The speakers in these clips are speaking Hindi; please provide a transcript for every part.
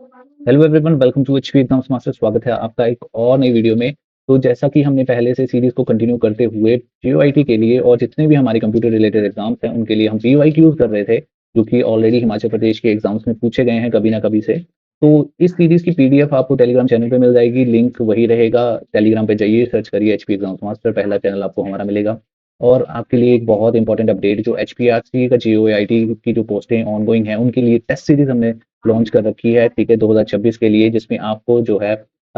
Hello everyone, welcome to HP exams master. स्वागत है आपका एक और नई वीडियो में। तो जैसा कि हमने पहले से सीरीज को कंटिन्यू करते हुए पीओआईटी के लिए और जितने भी हमारे कंप्यूटर रिलेटेड एग्जाम्स हैं उनके लिए हम पीओआईक्यूज कर रहे थे, जो कि ऑलरेडी हिमाचल प्रदेश के एग्जाम्स में पूछे गए हैं कभी ना कभी से। तो इस सीरीज की पीडीएफ आपको टेलीग्राम चैनल पे मिल जाएगी, लिंक वही रहेगा। टेलीग्राम पे जाइए, सर्च करिए एचपी एग्जाम्स मास्टर, पहला चैनल आपको हमारा मिलेगा। और आपके लिए एक बहुत इंपॉर्टेंट अपडेट, जो एचपीआरसी का जीओआईटी की जो पोस्टें ऑनगोइंग है उनके लिए टेस्ट सीरीज हमने लॉन्च कर रखी है, ठीक है, 2026 के लिए, जिसमें आपको जो है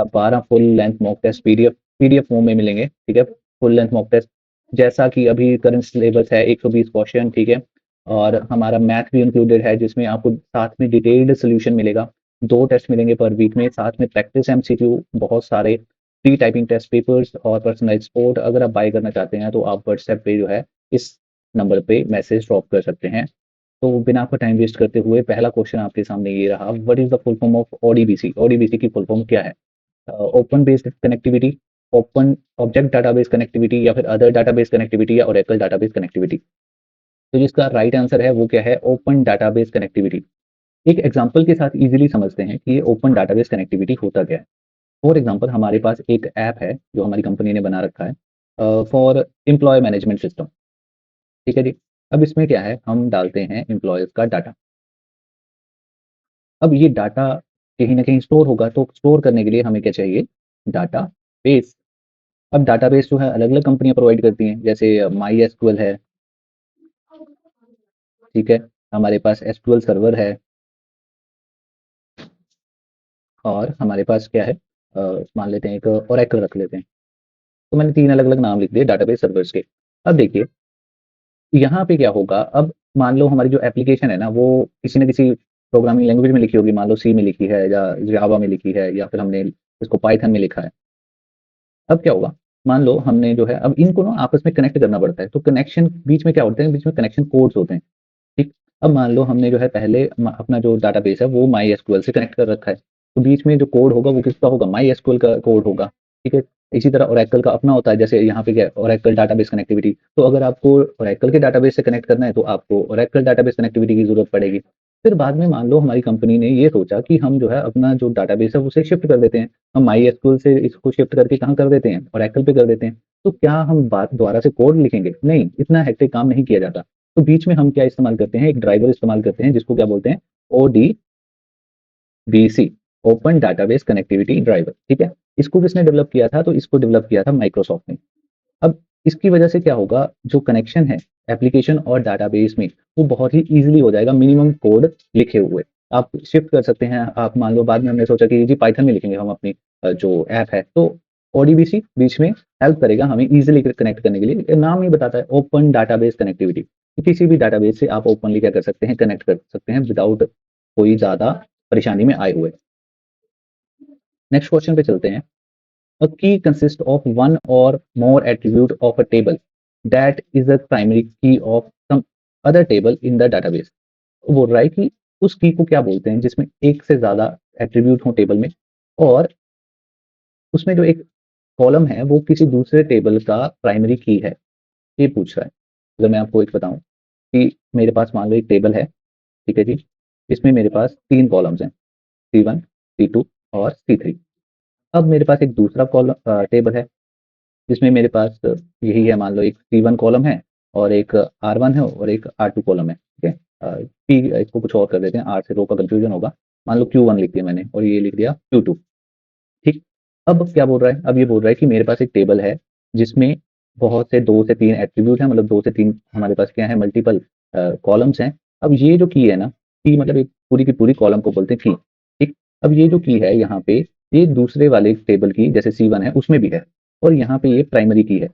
12 full length mock test PDF form में मिलेंगे, ठीक है। फुल लेंथ मॉक टेस्ट, जैसा कि अभी करंट सिलेबस है 120 क्वेश्चन, ठीक है। और हमारा मैथ भी इंक्लूडेड है, जिसमें आपको साथ में डिटेल्ड सोल्यूशन मिलेगा। 2 टेस्ट मिलेंगे पर वीक में, साथ में प्रैक्टिस एमसीक्यू, बहुत सारे प्री टाइपिंग टेस्ट पेपर्स और पर्सनलाइज सपोर्ट। अगर आप बाय करना चाहते हैं तो आप व्हाट्सएप पे जो है इस नंबर पे मैसेज ड्रॉप कर सकते हैं। तो बिना आपका टाइम वेस्ट करते हुए पहला क्वेश्चन आपके सामने ये रहा, what is the full form of ODBC. ODBC की फुल फॉर्म क्या है? Open based connectivity, open object database connectivity, या फिर अदर डाटाबेस कनेक्टिविटी, या ओरेकल डाटाबेस कनेक्टिविटी। तो जिसका राइट आंसर है वो क्या है? Open database connectivity. एक एग्जांपल के साथ इजीली समझते हैं कि ये ओपन डाटाबेस कनेक्टिविटी होता क्या है। फॉर एग्जांपल, हमारे पास एक ऐप है जो हमारी कंपनी ने बना रखा है फॉर एम्प्लॉय मैनेजमेंट सिस्टम, ठीक है जी। अब इसमें क्या है, हम डालते हैं एम्प्लॉयज का डाटा। अब ये डाटा कहीं न कहीं स्टोर होगा, तो स्टोर करने के लिए हमें क्या चाहिए? डाटाबेस। अब डाटाबेस जो है अलग-अलग कंपनियाँ प्रोवाइड करती हैं, जैसे माई एसक्यूएल है, ठीक है? हमारे पास एसक्यूएल सर्वर है, और हमारे पास क्या है, मान लेते हैं एक ओरेकल रख लेते हैं। तो मैंने 3 अलग-अलग नाम लिख दिए डाटाबेस सर्वर्स के। अब देखिए, यहाँ पे क्या होगा, अब मान लो हमारी जो एप्लीकेशन है ना, वो किसी न किसी प्रोग्रामिंग लैंग्वेज में लिखी होगी, मान लो सी में लिखी है या जावा में लिखी है, या फिर हमने इसको पाइथन में लिखा है। अब क्या होगा, मान लो हमने जो है, अब इनको ना आपस में कनेक्ट करना पड़ता है, तो कनेक्शन बीच में क्या होते हैं, बीच में कनेक्शन कोड्स होते हैं, ठीक। अब मान लो हमने जो है पहले अपना जो डाटाबेस है वो माई एसक्यूएल से कनेक्ट कर रखा है, तो बीच में जो कोड होगा वो किसका होगा? माई एसक्यूएल का कोड होगा, ठीक है। इसी तरह ओरेकल का अपना होता है, जैसे यहाँ पे क्या है, ओरेकल डाटाबेस कनेक्टिविटी। तो अगर आपको ओरेकल के डाटाबेस से कनेक्ट करना है तो आपको ओरेकल डाटाबेस कनेक्टिविटी की जरूरत पड़ेगी। फिर बाद में मान लो हमारी कंपनी ने ये सोचा कि हम जो है अपना जो डाटाबेस है उसे शिफ्ट कर देते हैं। हम माई एसक्यूएल से इसको शिफ्ट करके कहाँ कर देते हैं? ओरेकल पे कर देते हैं। तो क्या हम बात दोबारा से कोड लिखेंगे? नहीं, इतना हेक्टिक काम नहीं किया जाता। तो बीच में हम क्या इस्तेमाल करते हैं? एक ड्राइवर इस्तेमाल करते हैं, जिसको क्या बोलते हैं? ODBC, open database connectivity driver, ठीक है। इसको किसने डेवलप किया था? तो इसको डेवलप किया था माइक्रोसॉफ्ट ने। अब इसकी वजह से क्या होगा, जो कनेक्शन है एप्लीकेशन और डाटाबेस में, वो बहुत ही ईजिली हो जाएगा, मिनिमम कोड लिखे हुए। आप शिफ्ट कर सकते हैं। आप मान लो बाद में हमने सोचा कि जी पाइथन में लिखेंगे हम अपनी जो ऐप है, तो ओडीबीसी बीच में हेल्प करेगा हमें इजीली कनेक्ट करने के लिए। नाम ही बताता है ओपन डाटाबेस कनेक्टिविटी। किसी भी डाटाबेस से आप ओपनली क्या कर सकते हैं? कनेक्ट कर सकते हैं विदाउट कोई ज्यादा परेशानी में आए हुए। नेक्स्ट क्वेश्चन पे चलते हैं। A key consists of one or more attribute of a table that is a primary key of some other table in the database। वो बोल रहा है कि उस की को क्या बोलते हैं जिसमें एक से ज्यादा एट्रीब्यूट हो टेबल में, और उसमें जो एक कॉलम है वो किसी दूसरे टेबल का प्राइमरी की है। ये पूछ रहा है। अगर मैं आपको एक बताऊं कि मेरे पास मान लो एक टेबल है, ठीक है जी। इसमें मेरे पास 3 कॉलम्स हैं, C1, C2 और C3। अब मेरे पास एक दूसरा कॉलम टेबल है, जिसमें मेरे पास यही है, मान लो एक C1 कॉलम है, और एक R1 है, और एक R2 कॉलम है, ठीक है। P इसको कुछ और कर देते हैं, R से रो का कंफ्यूजन होगा। मान लो Q1 लिख दिया मैंने और ये लिख दिया Q2, ठीक। अब क्या बोल रहा है? अब ये बोल रहा है कि मेरे पास एक टेबल है जिसमें बहुत से 2 से 3 एट्रीब्यूट हैं, मतलब 2 से 3 हमारे पास क्या है, मल्टीपल कॉलम्स हैं। अब ये जो की है ना, की मतलब एक पूरी की पूरी कॉलम को बोलते हैं की, ठीक। अब ये जो की है यहाँ पे, ये दूसरे वाले टेबल की जैसे C1 है उसमें भी है, और यहाँ पे ये प्राइमरी की है।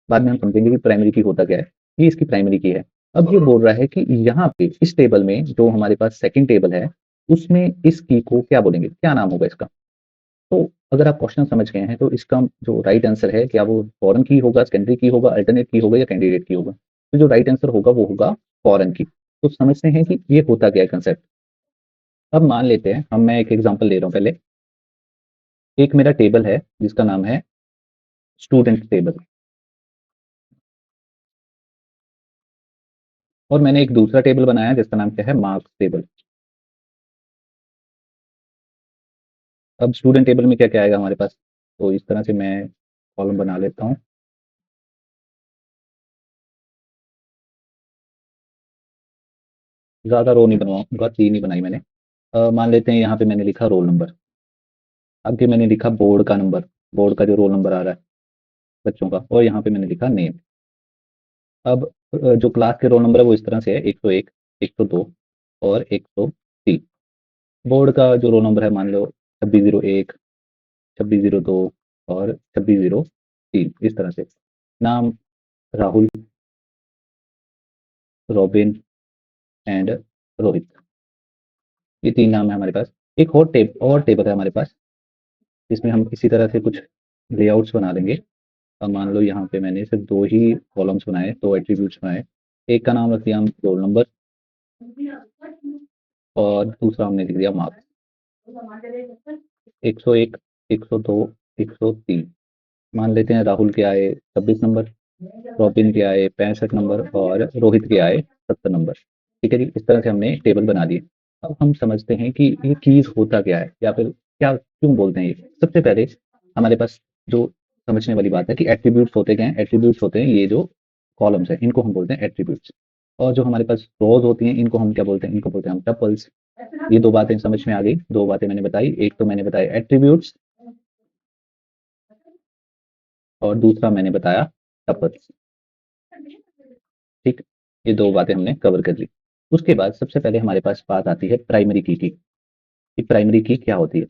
बाद में हम समझेंगे कि प्राइमरी की होता क्या है। ये इसकी प्राइमरी की है। अब ये बोल रहा है कि यहाँ पे इस टेबल में जो हमारे पास सेकंड टेबल है, उसमें इस की को क्या बोलेंगे, क्या नाम होगा इसका? तो अगर आप क्वेश्चन समझ गए हैं तो इसका जो राइट आंसर है, क्या वो फॉरेन की होगा, सेकेंडरी की होगा, अल्टरनेट की होगा, या कैंडिडेट की होगा? तो जो राइट आंसर होगा वो होगा फॉरेन की। तो समझते हैं कि ये होता क्या है कंसेप्ट। अब मान लेते हैं मैं एक एग्जांपल ले रहा हूँ पहले। एक मेरा टेबल है जिसका नाम है स्टूडेंट टेबल, और मैंने एक दूसरा टेबल बनाया जिसका नाम क्या है? Marks table. अब स्टूडेंट टेबल में क्या क्या आएगा हमारे पास, तो इस तरह से मैं कॉलम बना लेता हूँ। ज़्यादा रो नहीं बनवाऊंगा, 3 ही बनाई मैंने। मान लेते हैं यहाँ पे मैंने लिखा रोल नंबर, आगे मैंने लिखा बोर्ड का नंबर, बोर्ड का जो रोल नंबर आ रहा है बच्चों का, और यहाँ पे मैंने लिखा नेम। अब जो क्लास के रोल नंबर है वो इस तरह से है, 101, 102 और 103। बोर्ड का जो रोल नंबर है मान लो 2601, 2602 और 2603, इस तरह से। नाम राहुल, रॉबिन एंड रोहित, ये 3 नाम है हमारे पास। एक और टेबल है हमारे पास, जिसमें हम इसी तरह से कुछ लेआउट्स बना देंगे। अब मान लो यहाँ पे मैंने सिर्फ 2 ही कॉलम्स बनाए, 2 एट्रीब्यूट्स बनाए। एक का नाम रख दिया हम रोल नंबर और दूसरा हमने लिख दिया मार्क्स। 101, 102, 103। मान लेते हैं राहुल के आए 26 नंबर, रॉबिन के आए 65 नंबर और रोहित के आए 70 नंबर। ठीक है जी, इस तरह से हमने टेबल बना दिए। अब हम समझते हैं कि ये कीज होता क्या है, या फिर क्या क्यों बोलते हैं ये। सबसे पहले हमारे पास जो समझने वाली बात है कि एट्रीब्यूट्स होते क्या हैं। एट्रीब्यूट्स होते हैं ये जो कॉलम्स हैं, इनको हम बोलते हैं एट्रीब्यूट्स। और जो हमारे पास रोज होती हैं, इनको हम क्या बोलते हैं, इनको बोलते हैं हम टपल्स। ये 2 बातें समझ में आ गई। 2 बातें मैंने बताई, एक तो मैंने बताया एट्रीब्यूट्स और दूसरा मैंने बताया टपल्स। ठीक, ये 2 बातें हमने कवर कर ली। उसके बाद सबसे पहले हमारे पास बात आती है प्राइमरी की। कि प्राइमरी की क्या होती है।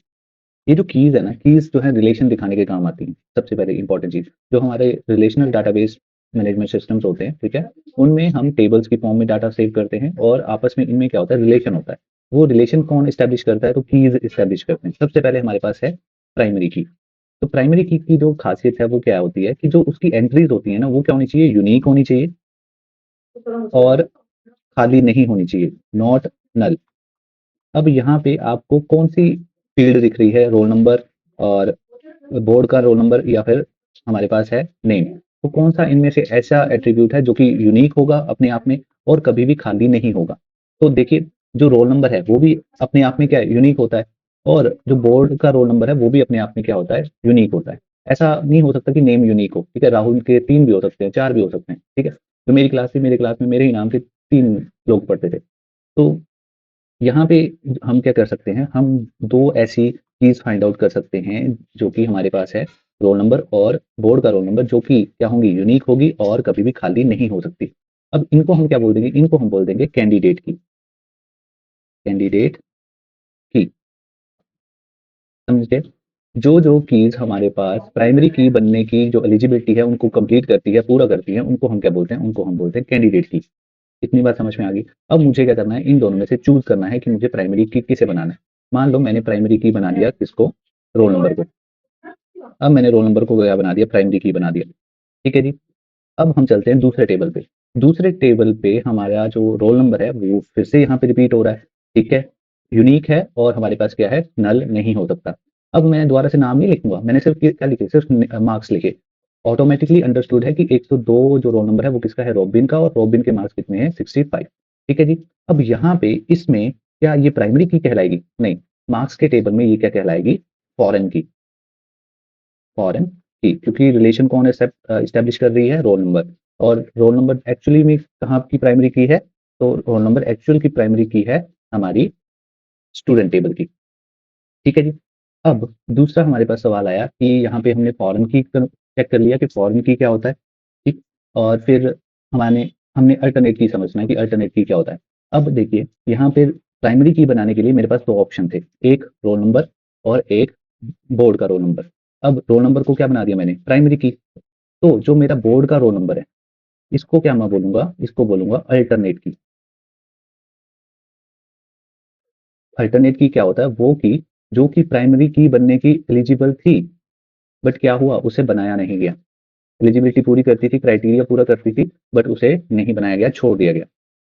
ये जो कीज है ना, कीज जो है रिलेशन दिखाने के काम आती हैं। सबसे पहले इंपॉर्टेंट चीज, जो हमारे रिलेशनल डाटाबेस मैनेजमेंट सिस्टम्स होते हैं, ठीक है, उनमें हम टेबल्स की फॉर्म में डाटा सेव करते हैं और आपस में इनमें क्या होता है, रिलेशन होता है। वो रिलेशन कौन इस्टेब्लिश करता है, तो कीज इस्टेब्लिश करते हैं। सबसे पहले हमारे पास है प्राइमरी की। तो प्राइमरी की जो खासियत है वो क्या होती है कि जो उसकी एंट्रीज होती है ना, वो क्या होनी चाहिए, यूनिक होनी चाहिए और खाली नहीं होनी चाहिए, नॉट नल। अब यहाँ पे आपको कौन सी फील्ड दिख रही है, रोल नंबर और बोर्ड का रोल नंबर, या फिर हमारे पास है नेम। तो कौन सा इनमें से ऐसा एट्रीब्यूट है जो कि यूनिक होगा अपने आप में और कभी भी खाली नहीं होगा। तो देखिए, जो रोल नंबर है वो भी अपने आप में क्या है, यूनिक होता है। और जो बोर्ड का रोल नंबर है वो भी अपने आप में क्या होता है, यूनिक होता है। ऐसा नहीं हो सकता कि नेम यूनिक हो, ठीक है। राहुल के 3 भी हो सकते हैं, 4 भी हो सकते हैं, ठीक है। तो मेरी क्लास थी, मेरे क्लास में मेरे ही नाम के 3 लोग पढ़ते थे। तो यहाँ पे हम क्या कर सकते हैं, हम 2 ऐसी चीज फाइंड आउट कर सकते हैं जो कि हमारे पास है, रोल नंबर और बोर्ड का रोल नंबर, जो कि क्या होंगी, यूनिक होगी और कभी भी खाली नहीं हो सकती। अब इनको हम क्या बोल देंगे, इनको हम बोल देंगे कैंडिडेट की। कैंडिडेट की, समझे। जो कीज हमारे पास प्राइमरी की बनने की जो एलिजिबिलिटी है उनको कंप्लीट करती है, पूरा करती है, उनको हम क्या बोलते हैं, उनको हम बोलते हैं कैंडिडेट की। इतनी बात समझ में आ गई। अब मुझे क्या करना है, इन दोनों में से चूज करना है कि मुझे प्राइमरी की किसे बनाना है। मान लो मैंने प्राइमरी की बना दिया किसको, रोल नंबर को। अब मैंने रोल नंबर को क्या बना दिया, प्राइमरी की बना दिया। ठीक है जी। अब हम चलते हैं दूसरे टेबल पे। दूसरे टेबल पे हमारा जो रोल नंबर है वो फिर से यहाँ पे रिपीट हो रहा है, ठीक है। यूनिक है और हमारे पास क्या है, नल नहीं हो सकता। अब मैं दोबारा से नाम नहीं लिखूंगा, मैंने सिर्फ क्या लिखे, सिर्फ मार्क्स लिखे। ऑटोमेटिकली अंडरस्टूड है कि 102 जो रोल नंबर है वो किसका है, रॉबिन का, और रॉबिन के मार्क्स कितने हैं, 65। ठीक है जी। अब यहाँ पे इसमें क्या ये प्राइमरी की कहलाएगी, नहीं। मार्क्स के टेबल में ये क्या कहलाएगी, फॉरेन की। फॉरेन की, क्योंकि रिलेशन कौन इस्टेब्लिश कर रही है, रोल नंबर। और रोल नंबर एक्चुअली में कहाँ की प्राइमरी की है, तो रोल नंबर एक्चुअल की प्राइमरी की है हमारी स्टूडेंट टेबल की। ठीक है जी। अब दूसरा हमारे पास सवाल आया कि यहाँ पे हमने फॉरेन की चेक कर लिया कि फॉरेन की क्या होता है, ठीक। और फिर हमारे हमने अल्टरनेट की समझना है कि अल्टरनेट की क्या होता है। अब देखिए, यहाँ पे प्राइमरी की बनाने के लिए मेरे पास 2 ऑप्शन थे, एक रोल नंबर और एक बोर्ड का रोल नंबर। अब रोल नंबर को क्या बना दिया मैंने, प्राइमरी की। तो जो मेरा बोर्ड का रोल नंबर है, इसको क्या मैं बोलूंगा, इसको बोलूंगा अल्टरनेट की। अल्टरनेट की क्या होता है, वो की जो कि प्राइमरी की बनने की एलिजिबल थी, बट क्या हुआ, उसे बनाया नहीं गया। एलिजिबिलिटी पूरी करती थी, क्राइटेरिया पूरा करती थी, बट उसे नहीं बनाया गया, छोड़ दिया गया।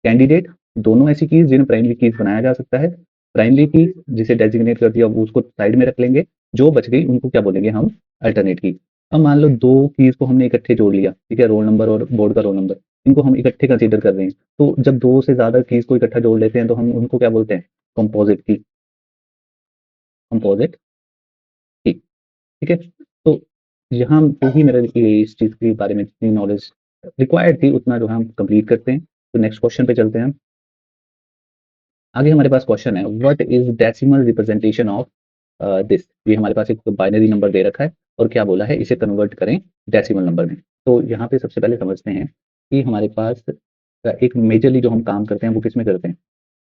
कैंडिडेट, दोनों ऐसी कीज जिन्हें प्राइमरी कीज बनाया जा सकता है। प्राइमरी की जिसे डेजिग्नेट कर दिया वो उसको साइड में रख लेंगे, जो बच गई उनको क्या बोलेंगे हम, अल्टरनेट की। अब मान लो 2 कीज को हमने इकट्ठे जोड़ लिया, ठीक है, रोल नंबर और बोर्ड का रोल नंबर, इनको हम इकट्ठे कंसीडर कर रहे हैं। तो जब 2 से ज्यादा कीज को इकट्ठा जोड़ लेते हैं तो हम उनको क्या बोलते हैं, कंपोजिट की। कंपोजिट ठीक है। तो यहाँ जो भी मेरे इस चीज़ के बारे में जितनी नॉलेज रिक्वायर्ड थी उतना जो है हम कंप्लीट करते हैं। तो नेक्स्ट क्वेश्चन पे चलते हैं हम। आगे हमारे पास क्वेश्चन है, what is decimal representation of this. ये हमारे पास एक बाइनरी नंबर दे रखा है और क्या बोला है, इसे कन्वर्ट करें डेसिमल नंबर में। तो यहाँ पे सबसे पहले समझते हैं कि हमारे पास एक मेजरली जो हम काम करते हैं वो किस में करते हैं।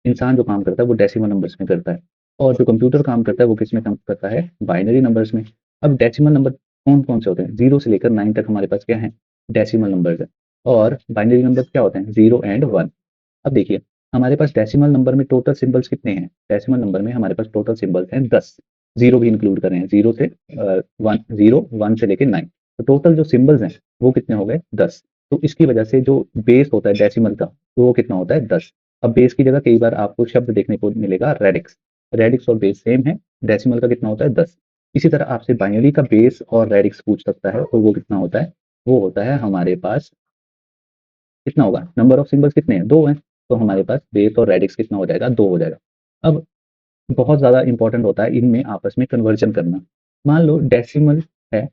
इंसान जो काम करता है वो डेसिमल नंबर्स में करता है और जो कंप्यूटर काम करता है वो किस में काम करता है, बाइनरी नंबर्स में। अब डेसिमल नंबर कौन कौन से होते हैं, 0 से लेकर 9 तक हमारे पास क्या है, डेसिमल नंबर्स है। और बाइनरी नंबर क्या होते हैं, 0 एंड 1। अब देखिए हमारे पास डेसिमल नंबर में टोटल सिंबल्स कितने हैं, डेसिमल नंबर में हमारे पास टोटल सिंबल्स हैं 10, जीरो भी इंक्लूड कर रहे हैं, जीरो से 1 से लेके 9। तो टोटल जो सिंबल्स हैं वो कितने हो गए, 10। तो इसकी वजह से जो बेस होता है डेसिमल का तो वो कितना होता है, 10। अब बेस की जगह कई बार आपको शब्द देखने को मिलेगा रेडिक्स। रेडिक्स और बेस सेम है, डेसिमल का कितना होता है, 10। इसी तरह आपसे बाइनरी का बेस और रेडिक्स पूछ सकता है तो वो कितना होता है, वो होता है हमारे पास कितना होगा, नंबर ऑफ सिंबल्स कितने हैं, 2 हैं। तो हमारे पास बेस और रेडिक्स कितना हो जाएगा, 2 हो जाएगा। अब बहुत ज़्यादा इंपॉर्टेंट होता है इनमें आपस में कन्वर्जन करना। मान लो डेसिमल है,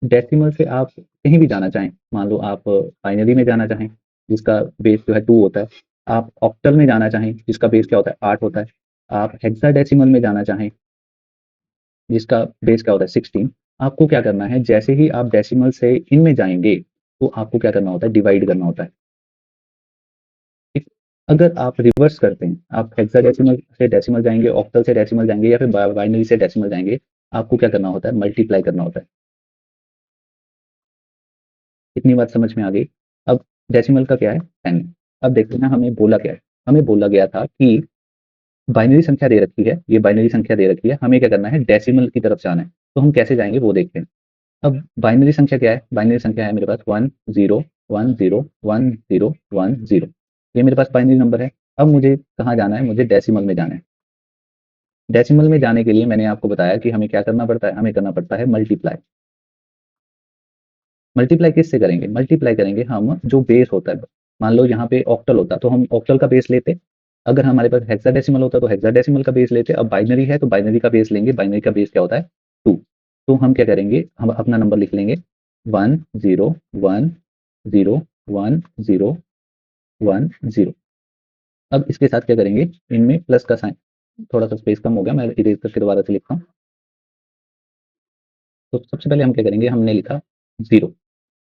डेसिमल से आप कहीं भी जाना चाहें, मान लो आप बाइनरी में जाना चाहें जिसका बेस जो है 2 होता है, आप ऑक्टल में जाना चाहें जिसका बेस क्या होता है, 8 होता है, आप हेक्साडेसिमल में जाना चाहें जिसका बेस क्या होता है, 16। आपको क्या करना है, जैसे ही आप डेसिमल से इनमें जाएंगे तो आपको क्या करना होता है, डिवाइड करना होता है। ठीक। अगर आप रिवर्स करते हैं, आप हेक्साडेसिमल से डेसिमल जाएंगे, ऑक्टल से डेसिमल जाएंगे या फिर बाइनरी से डेसिमल जाएंगे, आपको क्या करना होता है, मल्टीप्लाई करना होता है। इतनी बात समझ में आ गई। अब डेसिमल का क्या है, 10। अब देखते हैं हमें बोला क्या है, हमें बोला गया था कि बाइनरी संख्या दे रखी है, ये बाइनरी संख्या दे रखी है, हमें क्या करना है, डेसिमल की तरफ जाना है। तो हम कैसे जाएंगे वो देखते हैं। अब बाइनरी संख्या क्या है, बाइनरी संख्या है मेरे पास 1 0 1 0 1 0 1 0। ये मेरे पास बाइनरी नंबर है। अब मुझे कहाँ जाना है, मुझे डेसिमल में जाना है। डेसिमल में जाने के लिए मैंने आपको बताया कि हमें क्या करना पड़ता है, हमें करना पड़ता है मल्टीप्लाई। मल्टीप्लाई किससे करेंगे, मल्टीप्लाई करेंगे हम जो बेस होता है। मान लो यहाँ पे ऑक्टल होता तो हम ऑक्टल का बेस लेते, अगर हमारे पास हेक्साडेसिमल होता तो हेक्साडेसिमल का बेस लेते। अब बाइनरी है तो बाइनरी का बेस लेंगे, बाइनरी का बेस क्या होता है, 2। तो हम क्या करेंगे, हम अपना नंबर लिख लेंगे 1 0 1 0 1 0। अब इसके साथ क्या करेंगे, इनमें प्लस का साइन, थोड़ा सा स्पेस कम हो गया, मैं इरेज करके दोबारा से लिखता हूँ। तो सबसे पहले हम क्या करेंगे, हमने लिखा 0,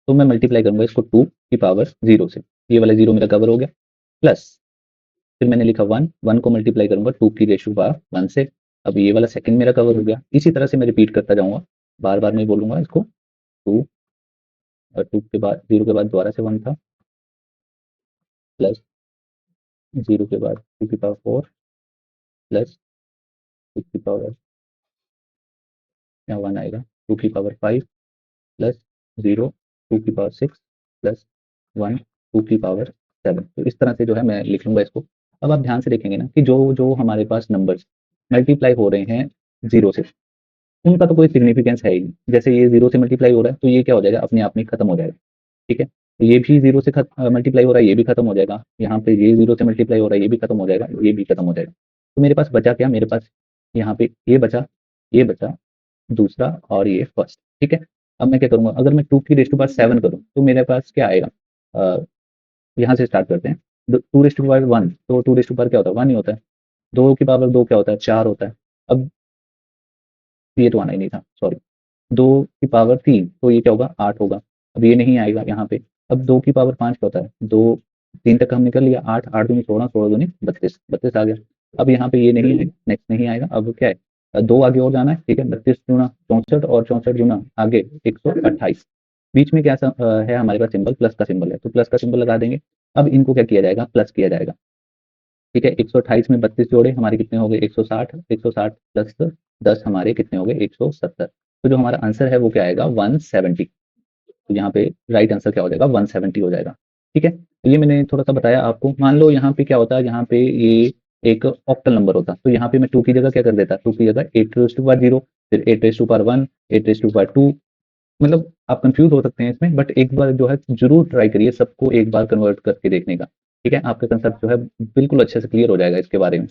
तो मैं मल्टीप्लाई करूंगा इसको 2 की पावर 0 से, ये वाला 0 मेरा कवर हो गया। प्लस फिर मैंने लिखा 1, 1 को मल्टीप्लाई करूंगा 2 की रेशो पावर 1 से, अब ये वाला सेकंड मेरा कवर हो गया। इसी तरह से मैं रिपीट करता जाऊंगा, बार बार मैं बोलूंगा इसको। 2 और 2 के बाद 0 के बाद दोबारा से 1 था, प्लस 0 के बाद 2 की पावर 4, प्लस 2 की पावर, यहाँ 1 आएगा, 2 की पावर 5, प्लस 0 2 की पावर 6, प्लस 1 2 की पावर 7। तो इस तरह से जो है मैं लिख लूंगा इसको। अब आप ध्यान से देखेंगे ना कि जो जो हमारे पास नंबर्स मल्टीप्लाई हो रहे हैं 0 से, उनका तो कोई सिग्निफिकेंस है ही नहीं। जैसे ये 0 से मल्टीप्लाई हो रहा है तो ये क्या हो जाएगा, अपने आप में खत्म हो जाएगा। ठीक है, तो ये भी 0 से मल्टीप्लाई हो रहा है, ये भी खत्म हो जाएगा। यहाँ पे ये 0 से मल्टीप्लाई हो रहा है, ये भी खत्म हो जाएगा, ये भी खत्म हो जाएगा। तो मेरे पास बचा क्या, मेरे पास यहाँ पे ये बचा दूसरा और ये फर्स्ट। ठीक है, अब मैं क्या करूंगा, अगर मैं 2 की रेज़ टू पावर 7 करूँ तो मेरे पास क्या आएगा, यहाँ से स्टार्ट करते हैं। 2 रेज़ टू पावर 1, तो 2 रेज़ टू पावर क्या होता है, 1 ही होता है। 2 की पावर 2 क्या होता है, 4 होता है। अब ये तो आना ही नहीं था, सॉरी। 2 की पावर 3 तो ये क्या होगा, 8 होगा। अब ये नहीं आएगा यहाँ पे। अब 2 की पावर 5 क्या होता है, 2 3 तक हमने कर लिया, 8 8 दूनी 16, 16 दूनी 32, 32 आ गया। अब यहाँ पे ये नहीं है, नेक्स्ट नहीं आएगा। अब क्या है, 2 आगे और जाना है। ठीक है, 32 दूना 64 और 64 दूना आगे 128। बीच में क्या है हमारे पास सिंबल, प्लस का सिंबल है, तो प्लस का सिंबल लगा देंगे। अब इनको क्या किया जाएगा, प्लस किया जाएगा। ठीक है, 128 में 32 जोड़े हमारे कितने हो गए, 160, 160 प्लस 10 हमारे कितने हो गए, 170। तो जो हमारा आंसर है वो क्या आएगा, 170। तो यहाँ पे राइट आंसर क्या हो जाएगा, 170 हो जाएगा। ठीक है, तो ये मैंने थोड़ा सा बताया आपको। मान लो यहाँ पे क्या होता है, यहाँ पे ये एक ऑक्टल नंबर होता तो यहाँ पे मैं 2 की जगह क्या कर देता, 2 की जगह 8 रेज़ टू पावर 0, फिर 8 raise to power 1, 8 raise to power 2। मतलब आप कंफ्यूज हो सकते हैं इसमें, बट एक बार जो है जरूर ट्राई करिए सबको एक बार कन्वर्ट करके देखने का। ठीक है, आपका कंसेप्ट जो है बिल्कुल अच्छे से क्लियर हो जाएगा इसके बारे में।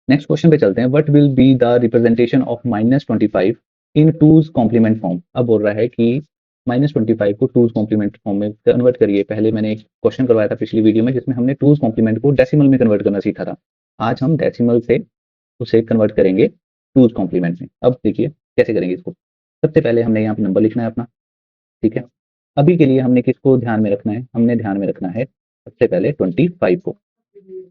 नेक्स्ट क्वेश्चन पे चलते हैं, what will be the representation of -25 in two's complement form. अब बोल रहा है कि -25 को टूज कॉम्प्लीमेंट फॉर्म में कन्वर्ट करिए। पहले मैंने एक क्वेश्चन करवाया था पिछली वीडियो में जिसमें हमने टूज कॉम्प्लीमेंट को डेसिमल में कन्वर्ट करना सीखा था। आज हम डेसिमल से उसे कन्वर्ट करेंगे टूज कॉम्प्लीमेंट में। अब देखिए कैसे करेंगे इसको। सबसे पहले हमने यहाँ पे नंबर लिखना है अपना, ठीक है। अभी के लिए हमने किसको ध्यान में रखना है, हमने ध्यान में रखना है सबसे पहले 25 को।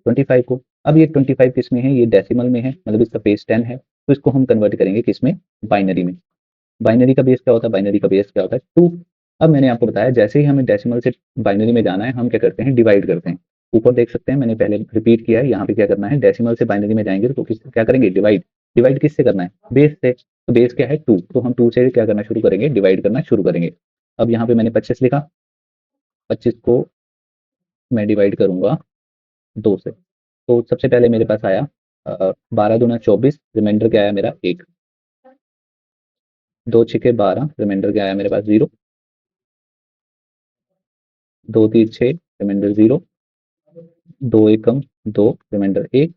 25 को, अब ये 25 किस में है, ये डेसिमल में है, मतलब इसका बेस 10 है, तो इसको हम कन्वर्ट करेंगे किसमें, बाइनरी में। बाइनरी का बेस क्या होता है, बाइनरी का बेस क्या होता है 2। अब मैंने आपको बताया जैसे ही हमें डेसिमल से बाइनरी में जाना है हम क्या करते हैं, डिवाइड करते हैं। ऊपर देख सकते हैं मैंने पहले रिपीट किया है, यहाँ पे क्या करना है, डेसिमल से बाइनरी में जाएंगे तो किस क्या करेंगे, डिवाइड। डिवाइड किससे करना है, बेस से। तो बेस क्या है 2, तो हम 2 से क्या करना शुरू करेंगे, डिवाइड करना शुरू करेंगे। अब यहाँ पे मैंने 25 लिखा, 25 को मैं डिवाइड करूंगा 2 से। तो सबसे पहले मेरे पास आया 12 दूना 24, रिमाइंडर क्या आया मेरा 1। 2 6 12, रिमाइंडर क्या आया मेरे पास 0। 2 3 6, रिमाइंडर 0। 2 1 2, रिमाइंडर 1।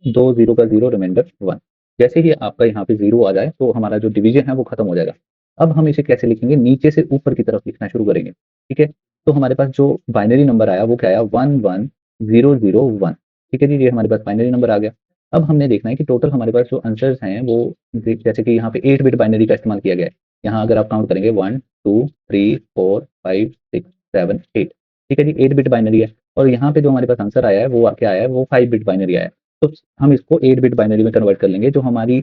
2 0 का 0, रिमाइंडर 1। जैसे ही आपका यहाँ पे 0 आ जाए तो हमारा जो डिवीजन है वो खत्म हो जाएगा। अब हम इसे कैसे लिखेंगे, नीचे से ऊपर की तरफ लिखना शुरू करेंगे, ठीक है। तो हमारे पास जो बाइनरी नंबर आया वो क्या आया, 1 1 0 0 1। ठीक है जी, ये हमारे पास बाइनरी नंबर आ गया। अब हमने देखना है कि टोटल हमारे पास जो आंसर्स हैं वो जैसे कि यहाँ पे 8 बिट बाइनरी का इस्तेमाल किया गया है। यहाँ अगर आप काउंट करेंगे 1 2 3 4 5 6 7 8, ठीक है जी, 8 बिट बाइनरी है। और यहाँ पे जो हमारे पास आंसर आया है वो क्या आया है, वो 5 बिट बाइनरी आया है। तो हम इसको 8 बिट बाइनरी में कन्वर्ट कर लेंगे। जो हमारी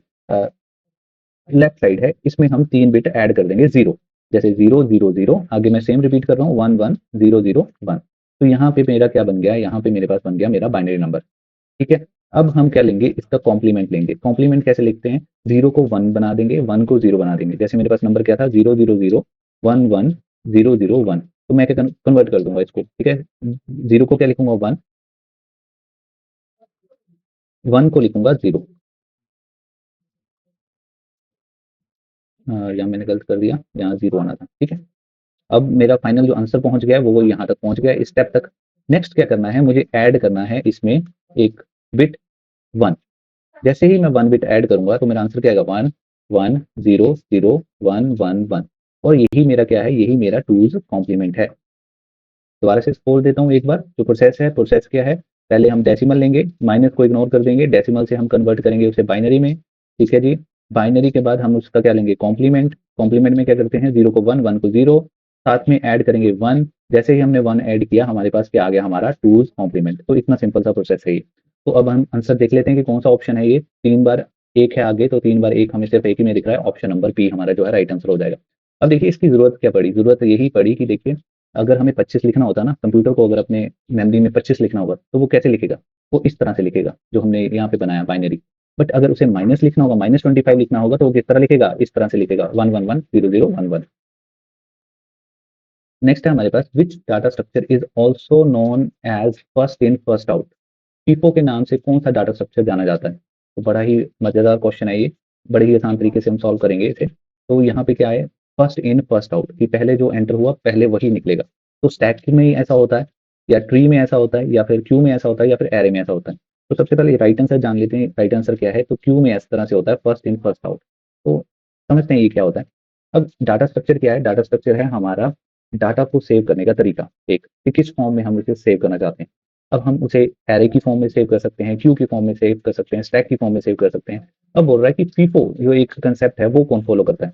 लेफ्ट साइड है इसमें हम 3 बिट ऐड कर देंगे, 0। जैसे 0 0 0, आगे मैं सेम रिपीट कर रहा हूँ, 1 1 0 0 1। तो यहाँ पे मेरा क्या बन गया, यहाँ पे मेरे पास बन गया मेरा बाइनरी नंबर, ठीक है। अब हम क्या लेंगे, इसका कॉम्प्लीमेंट लेंगे। कॉम्प्लीमेंट कैसे लिखते हैं, 0 को 1 बना देंगे, 1 को 0 बना देंगे। जैसे मेरे पास नंबर क्या था, 0 0 0 1 1 0 0 1। तो मैं क्या कन्वर्ट कर दूंगा इसको, ठीक है। 0 को क्या लिखूंगा, 1। 1 को लिखूंगा 0। यहाँ मैंने गलत कर दिया, यहाँ 0 आना था, ठीक है। अब मेरा फाइनल जो आंसर पहुंच गया है वो यहाँ तक पहुंच गया, इस स्टेप तक। नेक्स्ट क्या करना है, मुझे ऐड करना है इसमें एक बिट 1। जैसे ही मैं 1 बिट ऐड करूंगा तो मेरा आंसर क्या आएगा, 1 1 0 0 1 1 1। और यही मेरा क्या है, यही मेरा टूज कॉम्प्लीमेंट है। दोबारा से बोल देता हूँ एक बार, जो प्रोसेस है, प्रोसेस क्या है, पहले हम डेसिमल लेंगे, माइनस को इग्नोर कर देंगे, डेसिमल से हम कन्वर्ट करेंगे उसे बाइनरी में, ठीक है जी। बाइनरी के बाद हम उसका क्या लेंगे, कॉम्प्लीमेंट। कॉम्प्लीमेंट में क्या करते हैं, 0 को 1 1 को 0, साथ में ऐड करेंगे 1। जैसे ही हमने 1 ऐड किया हमारे पास क्या आ गया, हमारा टूज कॉम्प्लीमेंट। तो इतना सिंपल सा प्रोसेस है ये। तो अब हम आंसर देख लेते हैं कि कौन सा ऑप्शन है ये। 3 बार 1 है आगे, तो 3 बार 1 हमें सिर्फ एक ही में दिख रहा है, ऑप्शन नंबर बी हमारा जो है राइट आंसर हो जाएगा। अब देखिए इसकी जरूरत क्या पड़ी, जरूरत यही पड़ी कि देखिए अगर हमें 25 लिखना होता ना, कंप्यूटर को अगर अपने मेमोरी में 25 लिखना होगा तो वो कैसे लिखेगा, वो इस तरह से लिखेगा जो हमने यहाँ पे बनाया बाइनरी। बट अगर उसे माइनस लिखना होगा, -25 लिखना होगा तो वो किस तरह लिखेगा, इस तरह से लिखेगा, 1 1 1 0 0 1 1। नेक्स्ट है हमारे पास, which data structure is also known as first in first out. FIFO के नाम से कौन सा डाटा स्ट्रक्चर जाना जाता है। तो बड़ा ही मजेदार क्वेश्चन है ये, बड़े ही आसान तरीके से हम सॉल्व करेंगे इसे। तो यहाँ पे क्या है, फर्स्ट इन फर्स्ट आउट, कि पहले जो एंटर हुआ पहले वही निकलेगा। तो स्टैक में ही ऐसा होता है, या ट्री में ऐसा होता है, या फिर क्यू में ऐसा होता है, या फिर एरे में ऐसा होता है। तो सबसे पहले राइट आंसर जान लेते हैं, राइट आंसर क्या है। तो क्यू में इस तरह से होता है, फर्स्ट इन फर्स्ट आउट। तो समझते हैं ये क्या होता है। अब डाटा स्ट्रक्चर क्या है, डाटा स्ट्रक्चर है हमारा डाटा को सेव करने का तरीका, एक कि किस फॉर्म में हम इसे सेव करना चाहते हैं। अब हम उसे एरे की फॉर्म में सेव कर सकते हैं, क्यू की फॉर्म में सेव कर सकते हैं, स्टैक की फॉर्म में सेव कर सकते हैं। अब बोल रहा है कि फीफो जो एक कंसेप्ट है वो कौन फॉलो करता है।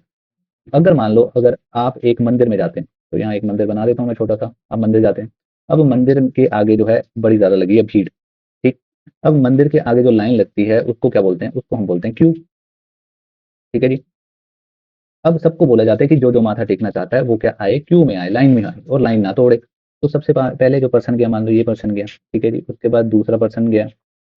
अगर मान लो अगर आप एक मंदिर में जाते हैं, तो यहाँ एक मंदिर बना देता हूँ मैं छोटा सा, आप मंदिर जाते हैं। अब मंदिर के आगे जो है बड़ी ज्यादा लगी है भीड़, ठीक। अब मंदिर के आगे जो लाइन लगती है उसको क्या बोलते हैं, उसको हम बोलते हैं क्यू, ठीक है जी। अब सबको बोला जाता है कि जो जो माथा टेकना चाहता है वो क्या आए, क्यू में आए, लाइन में आए, और लाइन ना तोड़े। तो सबसे पहले जो पर्सन गया, मान लो ये पर्सन गया, ठीक है जी। उसके बाद दूसरा पर्सन गया,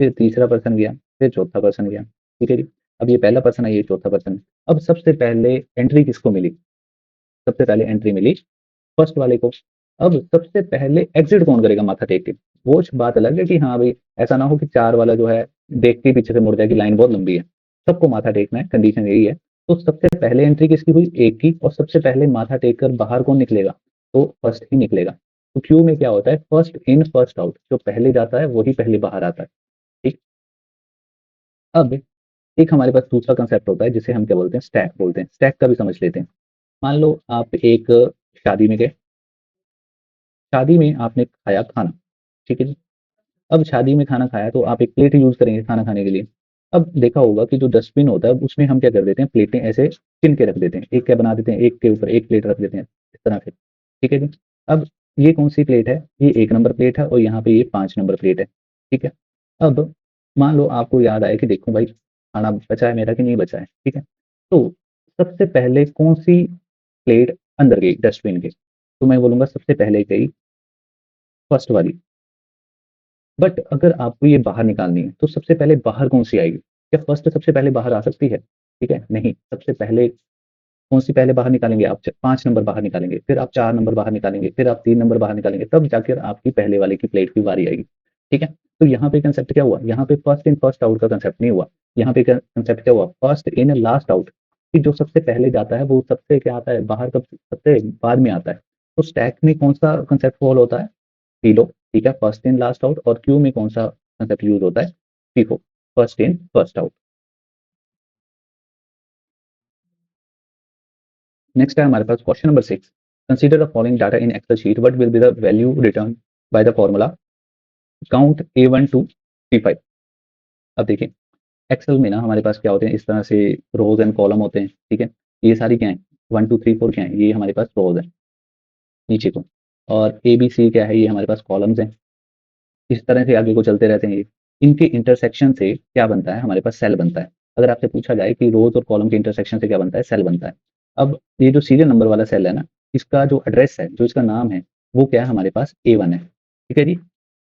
फिर तीसरा पर्सन गया, फिर चौथा पर्सन गया, ठीक है जी। अब ये पहला पर्सन है, ये चौथा पर्सन है। अब सबसे पहले एंट्री किसको मिली, सबसे पहले एंट्री मिली फर्स्ट वाले को। अब सबसे पहले एग्जिट कौन करेगा माथा टेक के, वो बात अलग है कि हाँ भाई ऐसा ना हो कि 4 वाला जो है देख के पीछे से मुड़ जाए कि लाइन बहुत लंबी है। सबको माथा टेकना है, कंडीशन यही है। तो सबसे पहले एंट्री किसकी हुई, एक की, और सबसे पहले माथा टेक कर बाहर कौन निकलेगा, तो फर्स्ट ही निकलेगा। तो क्यू में क्या होता है, फर्स्ट इन फर्स्ट आउट, जो पहले जाता है वही पहले बाहर आता है, ठीक। अब एक हमारे पास दूसरा कंसेप्ट होता है जिसे हम क्या बोलते हैं, स्टैक बोलते हैं। स्टैक का भी समझ लेते हैं। मान लो आप एक शादी में गए, शादी में आपने खाया खाना, ठीक है जी। अब शादी में खाना खाया तो आप एक प्लेट यूज करेंगे खाना खाने के लिए। अब देखा होगा कि जो डस्टबिन होता है उसमें हम क्या कर देते हैं, प्लेटें ऐसे चिन के रख देते हैं, एक क्या बना देते हैं, एक के ऊपर एक प्लेट रख देते हैं इस तरह से, ठीक है जी। अब ये कौन सी प्लेट है, ये 1 नंबर प्लेट है और यहाँ पे ये 5 नंबर प्लेट है, ठीक है। अब मान लो आपको याद आया कि देखो भाई खाना बचा है मेरा कि नहीं बचा है, ठीक है। तो सबसे पहले कौन सी प्लेट अंदर गई डस्टबिन के, तो मैं बोलूंगा सबसे पहले गई फर्स्ट वाली। बट अगर आपको ये बाहर निकालनी है तो सबसे पहले बाहर कौन सी आएगी, क्या फर्स्ट सबसे पहले बाहर आ सकती है, ठीक है, नहीं। सबसे पहले कौन सी पहले बाहर निकालेंगे आप, 5 नंबर बाहर निकालेंगे, फिर आप 4 नंबर बाहर निकालेंगे, फिर आप 3 नंबर बाहर निकालेंगे, तब जाकर आपकी पहले वाले की प्लेट की बारी आएगी, ठीक है। तो यहाँ पे कंसेप्ट क्या हुआ, यहाँ पे फर्स्ट इन फर्स्ट आउट का कंसेप्ट नहीं हुआ। यहाँ पे कंसेप्ट क्या हुआ, फर्स्ट इन लास्ट आउट, कि जो सबसे पहले जाता है वो सबसे क्या आता है बाहर, कब सबसे बाद में आता है। तो स्टैक में कौन सा कंसेप्ट फॉलो होता है, फीलो, ठीक है, फर्स्ट इन लास्ट आउट। और क्यू में कौन सा कंसेप्ट यूज होता है, FIFO, first in first out. Next है हमारे पास question number 6, consider the following data in Excel sheet, what will be the value return by the formula count A1 to C5। अब देखिए एक्सेल में ना हमारे पास क्या होते हैं, इस तरह से रोज एंड कॉलम होते हैं, ठीक है। ये सारी क्या है, 1 2 3 4 क्या है, ये हमारे पास रोज है नीचे को, और ABC क्या है, ये हमारे पास कॉलम्स हैं। इस तरह से आगे को चलते रहते हैं ये। इनके इंटरसेक्शन से क्या बनता है, हमारे पास सेल बनता है। अगर आपसे पूछा जाए कि रोज और कॉलम के इंटरसेक्शन से क्या बनता है, सेल बनता है। अब ये जो सीरियल नंबर वाला सेल है ना, इसका जो एड्रेस है, जो इसका नाम है, वो क्या है, हमारे पास A1 है, ठीक है जी।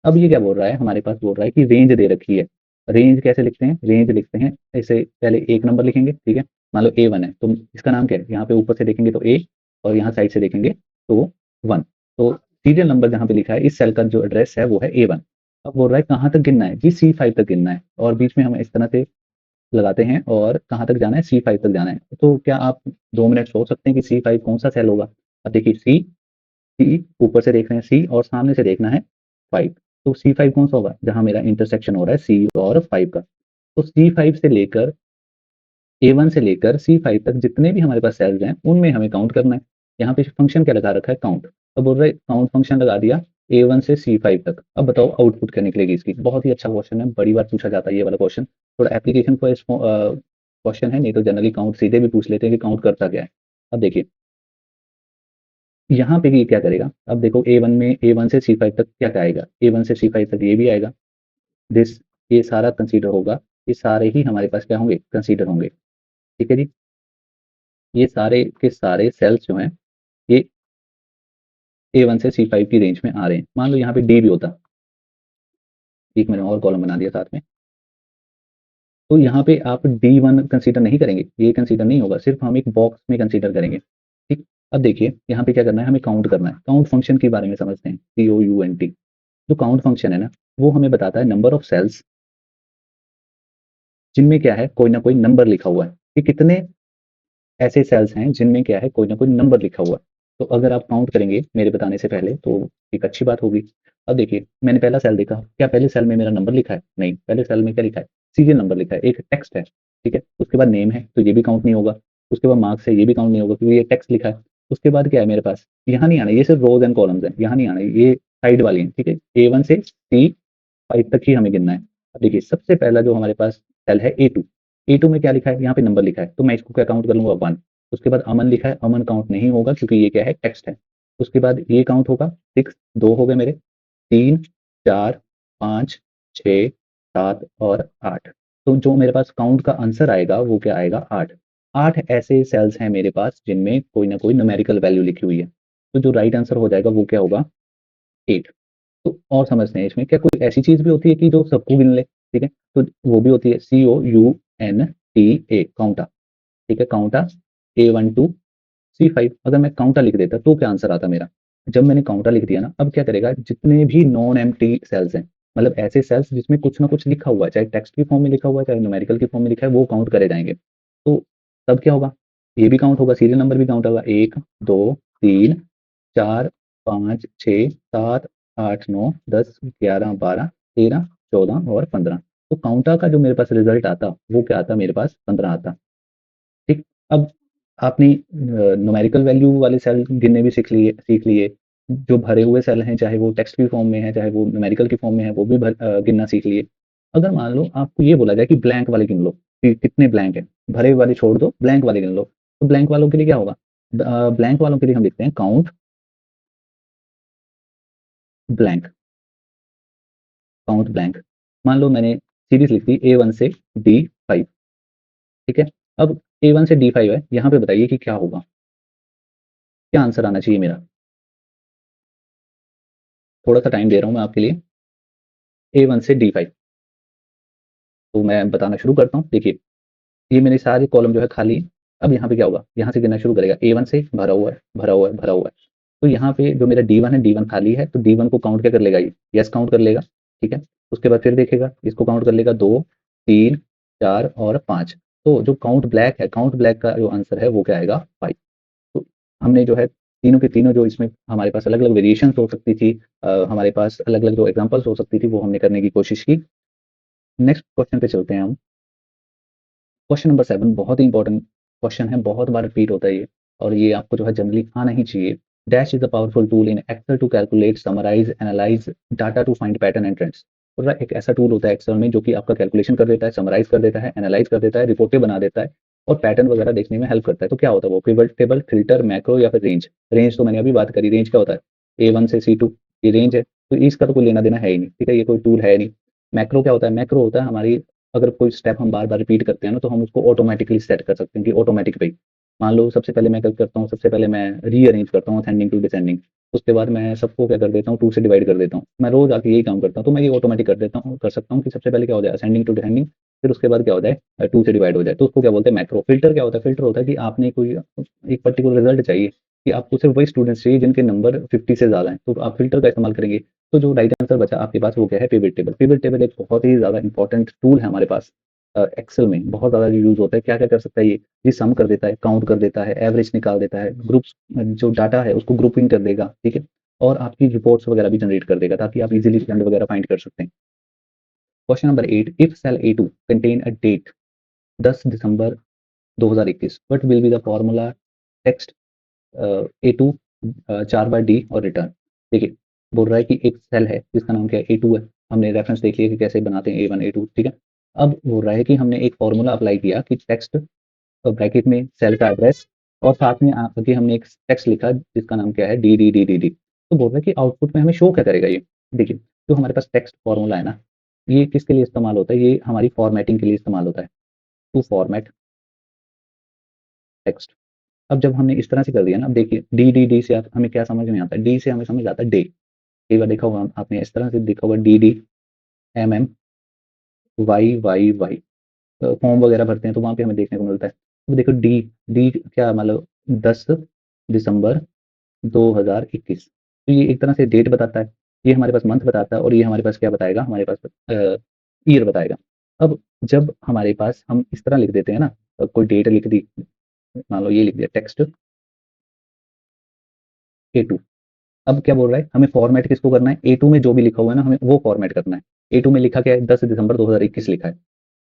अब ये क्या बोल रहा है, हमारे पास बोल रहा है कि रेंज दे रखी है। रेंज कैसे लिखते हैं, रेंज लिखते हैं ऐसे, पहले 1 नंबर लिखेंगे, ठीक है। मान लो A1 है तो इसका नाम क्या है, यहाँ पे ऊपर से देखेंगे तो A, और यहाँ साइड से देखेंगे तो 1। तो सीरियल नंबर जहाँ पे लिखा है इस सेल का जो एड्रेस है वो है A1। अब बोल रहा है कहाँ तक गिनना है जी, C5 तक गिनना है, और बीच में हम इस तरह से लगाते हैं, और कहाँ तक जाना है, C5 तक जाना है। तो क्या आप 2 मिनट सोच सकते हैं कि C5 कौन सा सेल होगा। अब देखिए सी ऊपर से देख रहे हैं सी, और सामने से देखना है 5। तो C5 कौन सा होगा, जहां मेरा इंटरसेक्शन हो रहा है सी और 5 का। तो C5 से लेकर A1 से लेकर C5 तक जितने भी हमारे पास सेल्स हैं उनमें हमें काउंट करना है। यहाँ पे फंक्शन क्या लगा रखा है, काउंट। अब बोल रहे काउंट फंक्शन लगा दिया A1 से C5 तक। अब बताओ आउटपुट क्या निकलेगी इसकी। बहुत ही अच्छा क्वेश्चन है, बड़ी बार पूछा जाता है ये वाला क्वेश्चन। थोड़ा एप्लीकेशन को क्वेश्चन है, नहीं तो जनरली काउंट सीधे भी पूछ लेते हैं कि काउंट करता क्या है। अब देखिए यहाँ पे भी क्या करेगा, अब देखो A1 में A1 से C5 तक क्या क्या आएगा, A1 से C5 तक ये भी आएगा, दिस, ये सारा कंसीडर होगा। ये सारे ही हमारे पास क्या होंगे, कंसीडर होंगे, ठीक है जी। ये सारे के सारे सेल्स जो हैं ये A1 से C5 की रेंज में आ रहे हैं। मान लो यहाँ पे D भी होता, एक मैंने और कॉलम बना दिया साथ में, तो यहाँ पे आप D1 कंसीडर नहीं करेंगे, ये कंसीडर नहीं होगा, सिर्फ हम एक बॉक्स में कंसीडर करेंगे, ठीक। अब देखिए यहाँ पे क्या करना है, हमें काउंट करना है। काउंट फंक्शन के बारे में समझते हैं, COUNT। जो काउंट फंक्शन है ना, वो हमें बताता है नंबर ऑफ सेल्स जिनमें क्या है, कोई ना कोई नंबर लिखा हुआ है, कि कितने ऐसे सेल्स हैं जिनमें क्या है, कोई ना कोई नंबर लिखा हुआ है। तो अगर आप काउंट करेंगे मेरे बताने से पहले तो एक अच्छी बात होगी। अब देखिए मैंने पहला सेल देखा, क्या पहले सेल में मेरा नंबर लिखा है, नहीं, पहले सेल में क्या लिखा है, सीरियल नंबर लिखा है, एक टेक्स्ट है, ठीक है। उसके बाद नेम है तो ये भी काउंट नहीं होगा। उसके बाद मार्क्स है, ये भी काउंट नहीं होगा क्योंकि ये टेक्स्ट लिखा है। उसके बाद क्या है मेरे पास, यहाँ नहीं आना, ये सिर्फ रोज एंड कॉलम्स है, यहाँ नहीं आना, ये साइड वाली है, ठीक है। A1 से C5 तक ही हमें गिनना है। अब देखिए सबसे पहला जो हमारे पास सेल है A2। A2 में क्या लिखा है, यहाँ पे नंबर लिखा है, तो मैं इसको क्या काउंट कर लूंगा, 1। उसके बाद अमन लिखा है, अमन काउंट नहीं होगा क्योंकि ये क्या है, टेक्स्ट है। उसके बाद ये काउंट होगा 6, 2 हो गए मेरे, 3, 4, 5, 6, 7 और 8। तो जो मेरे पास काउंट का आंसर आएगा वो क्या आएगा, 8। 8 ऐसे सेल्स हैं मेरे पास जिनमें कोई ना कोई न्यूमेरिकल वैल्यू लिखी हुई है। तो जो राइट आंसर हो जाएगा वो क्या होगा, 8। तो और समझते हैं इसमें क्या कोई ऐसी चीज भी होती है कि जो सबको गिन ले, ठीक है। तो वो भी होती है, COUNTA, काउंटा, ठीक है, काउंटा A1 टू C5। अगर मैं काउंटा लिख देता तो क्या आंसर आता मेरा। जब मैंने काउंटा लिख दिया ना, अब क्या करेगा, जितने भी नॉन एम्प्टी सेल्स हैं, मतलब ऐसे सेल्स जिसमें कुछ ना कुछ लिखा हुआ है, चाहे टेक्स्ट की फॉर्म में लिखा हुआ है, चाहे न्यूमेरिकल की फॉर्म में लिखा है, वो काउंट करे जाएंगे। तो तब क्या होगा, ये भी काउंट होगा, सीरियल नंबर भी काउंट होगा, 1, 2, 3, 4, 5, 6, 7, 8, 9, 10, 11, 12, 13, 14 और 15। तो काउंटा का जो मेरे पास रिजल्ट आता वो क्या आता, मेरे पास 15 आता। ठीक। अब आपने न्यूमेरिकल वैल्यू वाले सेल गिनने भी सीख लिए। जो भरे हुए सेल हैं, चाहे वो टेक्स्ट की फॉर्म में है, चाहे वो न्यूमेरिकल की फॉर्म में है, वो भी गिनना सीख लिए। अगर मान लो आपको ये बोला जाए कि ब्लैंक वाले गिन लो कि कितने ब्लैंक हैं, भरे वाले छोड़ दो, ब्लैंक वाले गिन लो, तो ब्लैंक वालों के लिए क्या होगा? ब्लैंक वालों के लिए हम लिखते हैं काउंट ब्लैंक। Count blank. मान लो मैंने सीरीज लिख दी A1 से D5। ठीक है। अब A1 से D5 है, यहाँ पे बताइए कि क्या होगा, क्या आंसर आना चाहिए मेरा। थोड़ा सा टाइम दे रहा हूँ मैं आपके लिए। A1 से D5, तो मैं बताना शुरू करता हूँ। देखिए, ये मेरे सारे कॉलम जो है खाली है। अब यहाँ पे क्या होगा, यहाँ से गिनना शुरू करेगा, A1 से भरा हुआ है, भरा हुआ है, भरा हुआ है। तो यहाँ पे जो मेरा D1 है, D1 खाली है, तो D1 को काउंट क्या कर लेगा, ये यस काउंट कर लेगा। ठीक है। उसके बाद फिर देखेगा, इसको काउंट कर लेगा, 2, 3, 4 और 5। तो जो काउंट ब्लैक है, काउंट ब्लैक का जो आंसर है वो क्या आएगा, 5। तो हमने जो है तीनों के तीनों, जो इसमें हमारे पास अलग अलग वेरिएशन हो सकती थी, हमारे पास अलग अलग जो एग्जाम्पल्स हो सकती थी, वो हमने करने की कोशिश की। नेक्स्ट क्वेश्चन पे चलते हैं हम। क्वेश्चन नंबर 7 बहुत ही इंपॉर्टेंट क्वेश्चन है, बहुत बार रिपीट होता है ये, और ये आपको जो है जनरली आना ही चाहिए। Dash is a powerful tool in Excel to calculate, summarise, analyse data to find pattern and trends. और एक ऐसा टूल होता है एक्सेल में जो कि आपका कैलकुलेशन कर देता है, समराइज कर देता है, एनालाइज कर देता है, रिपोर्टें बना देता है, और पैटर्न वगैरह देखने में हेल्प करता है। तो क्या होता है वो, पिवट टेबल, फिल्टर, मैक्रो या फिर रेंज। रेंज तो मैंने अभी बात करी, रेंज क्या होता है, A1 से C2, ये रेंज है, तो इसका तो कोई लेना देना है ही नहीं। ठीक है, ये कोई टूल है नहीं। मैक्रो क्या होता है, मैक्रो होता है हमारी, अगर कोई स्टेप हम बार बार रिपीट करते हैं ना, तो हम उसको ऑटोमेटिकली सेट कर सकते हैं कि ऑटोमेटिक पे। मान लो सबसे पहले मैं क्या करता हूँ, सबसे पहले मैं रीअरेंज करता हूँ असेंडिंग टू डिसेंडिंग। उसके बाद मैं सबको क्या कर देता हूँ, 2 से डिवाइड कर देता हूँ। मैं रोज आके यही काम करता हूँ, तो मैं ये ऑटोमेटिक कर देता हूँ, कर सकता हूँ कि सबसे पहले क्या हो जाए, असेंडिंग टू डिसेंडिंग, फिर उसके बाद क्या हो जाए, 2 से डिवाइड हो जाए, तो उसको क्या बोलते हैं, मैक्रो। फिल्टर क्या होता है, फिल्टर होता है कि आपने कोई एक पर्टिकुलर रिजल्ट चाहिए, कि आपको सिर्फ वही स्टूडेंट्स चाहिए जिनके नंबर 50 से ज्यादा है, तो आप फिल्टर का इस्तेमाल करेंगे। तो जो राइट आंसर बचा आपके पास वो क्या है, पिवट टेबल। पिवट टेबल एक बहुत ही ज्यादा इंपॉर्टेंट टूल है हमारे पास। एक्सेल में बहुत ज़्यादा यूज़ होता है। क्या-क्या कर सकता है ये सम कर देता है, काउंट कर देता है, एवरेज निकाल देता है, ग्रुप्स जो डाटा है उसको ग्रुपिंग कर देगा, ठीक है? और आपकी रिपोर्ट्स वगैरह भी जनरेट कर देगा, ताकि आप इज़िली ट्रेंड वगैरह फाइंड कर सकते हैं। Question number 8, if cell A2 contain a date 10 December 2021, what will be the formula text A2 4 बार D और रिटर्न। देखिए, बोल रहा है कि एक सेल है जिसका नाम क्या है, A2 है। हमने रेफरेंस देख लिया कि कैसे बनाते हैं A1 A2, ठीक है? अब बोल रहा है कि हमने एक फॉर्मूला अप्लाई किया कि टेक्स्ट ब्रैकेट में सेल का एड्रेस, और साथ में आगे हमने एक टेक्स्ट लिखा जिसका नाम क्या है, D D D D D. तो बोल रहा है कि आउटपुट में हमें शो क्या करेगा ये। देखिए, जो हमारे पास टेक्स्ट फॉर्मूला है ना, ये किसके लिए इस्तेमाल होता है, ये हमारी फॉर्मेटिंग के लिए इस्तेमाल होता है, टू फॉर्मेट टेक्स्ट। अब जब हमने इस तरह से कर दिया ना, अब देखिए डी डी डी से आप हमें क्या समझ में आता है, डी से हमें समझ आता है डे। कई बार देखा होगा आपने, इस तरह से देखा होगा, D D M M Y Y Y. Form वगैरह भरते हैं तो वहां पे हमें देखने को मिलता है। तो देखो डी, डी क्या मतलब, 10 दिसंबर 2021। तो ये एक तरह से डेट बताता है, ये हमारे पास मंथ बताता है, और ये हमारे पास क्या बताएगा, हमारे पास ईयर बताएगा। अब जब हमारे पास हम इस तरह लिख देते हैं ना, कोई डेट लिख दी, मान लो ये लिख दिया टेक्स्ट A2। अब क्या बोल रहा है, हमें फॉर्मेट किसको करना है, A2 में जो भी लिखा हुआ है ना, हमें वो फॉर्मेट करना है। A2 में लिखा क्या है, 10 दिसंबर 2021 लिखा है।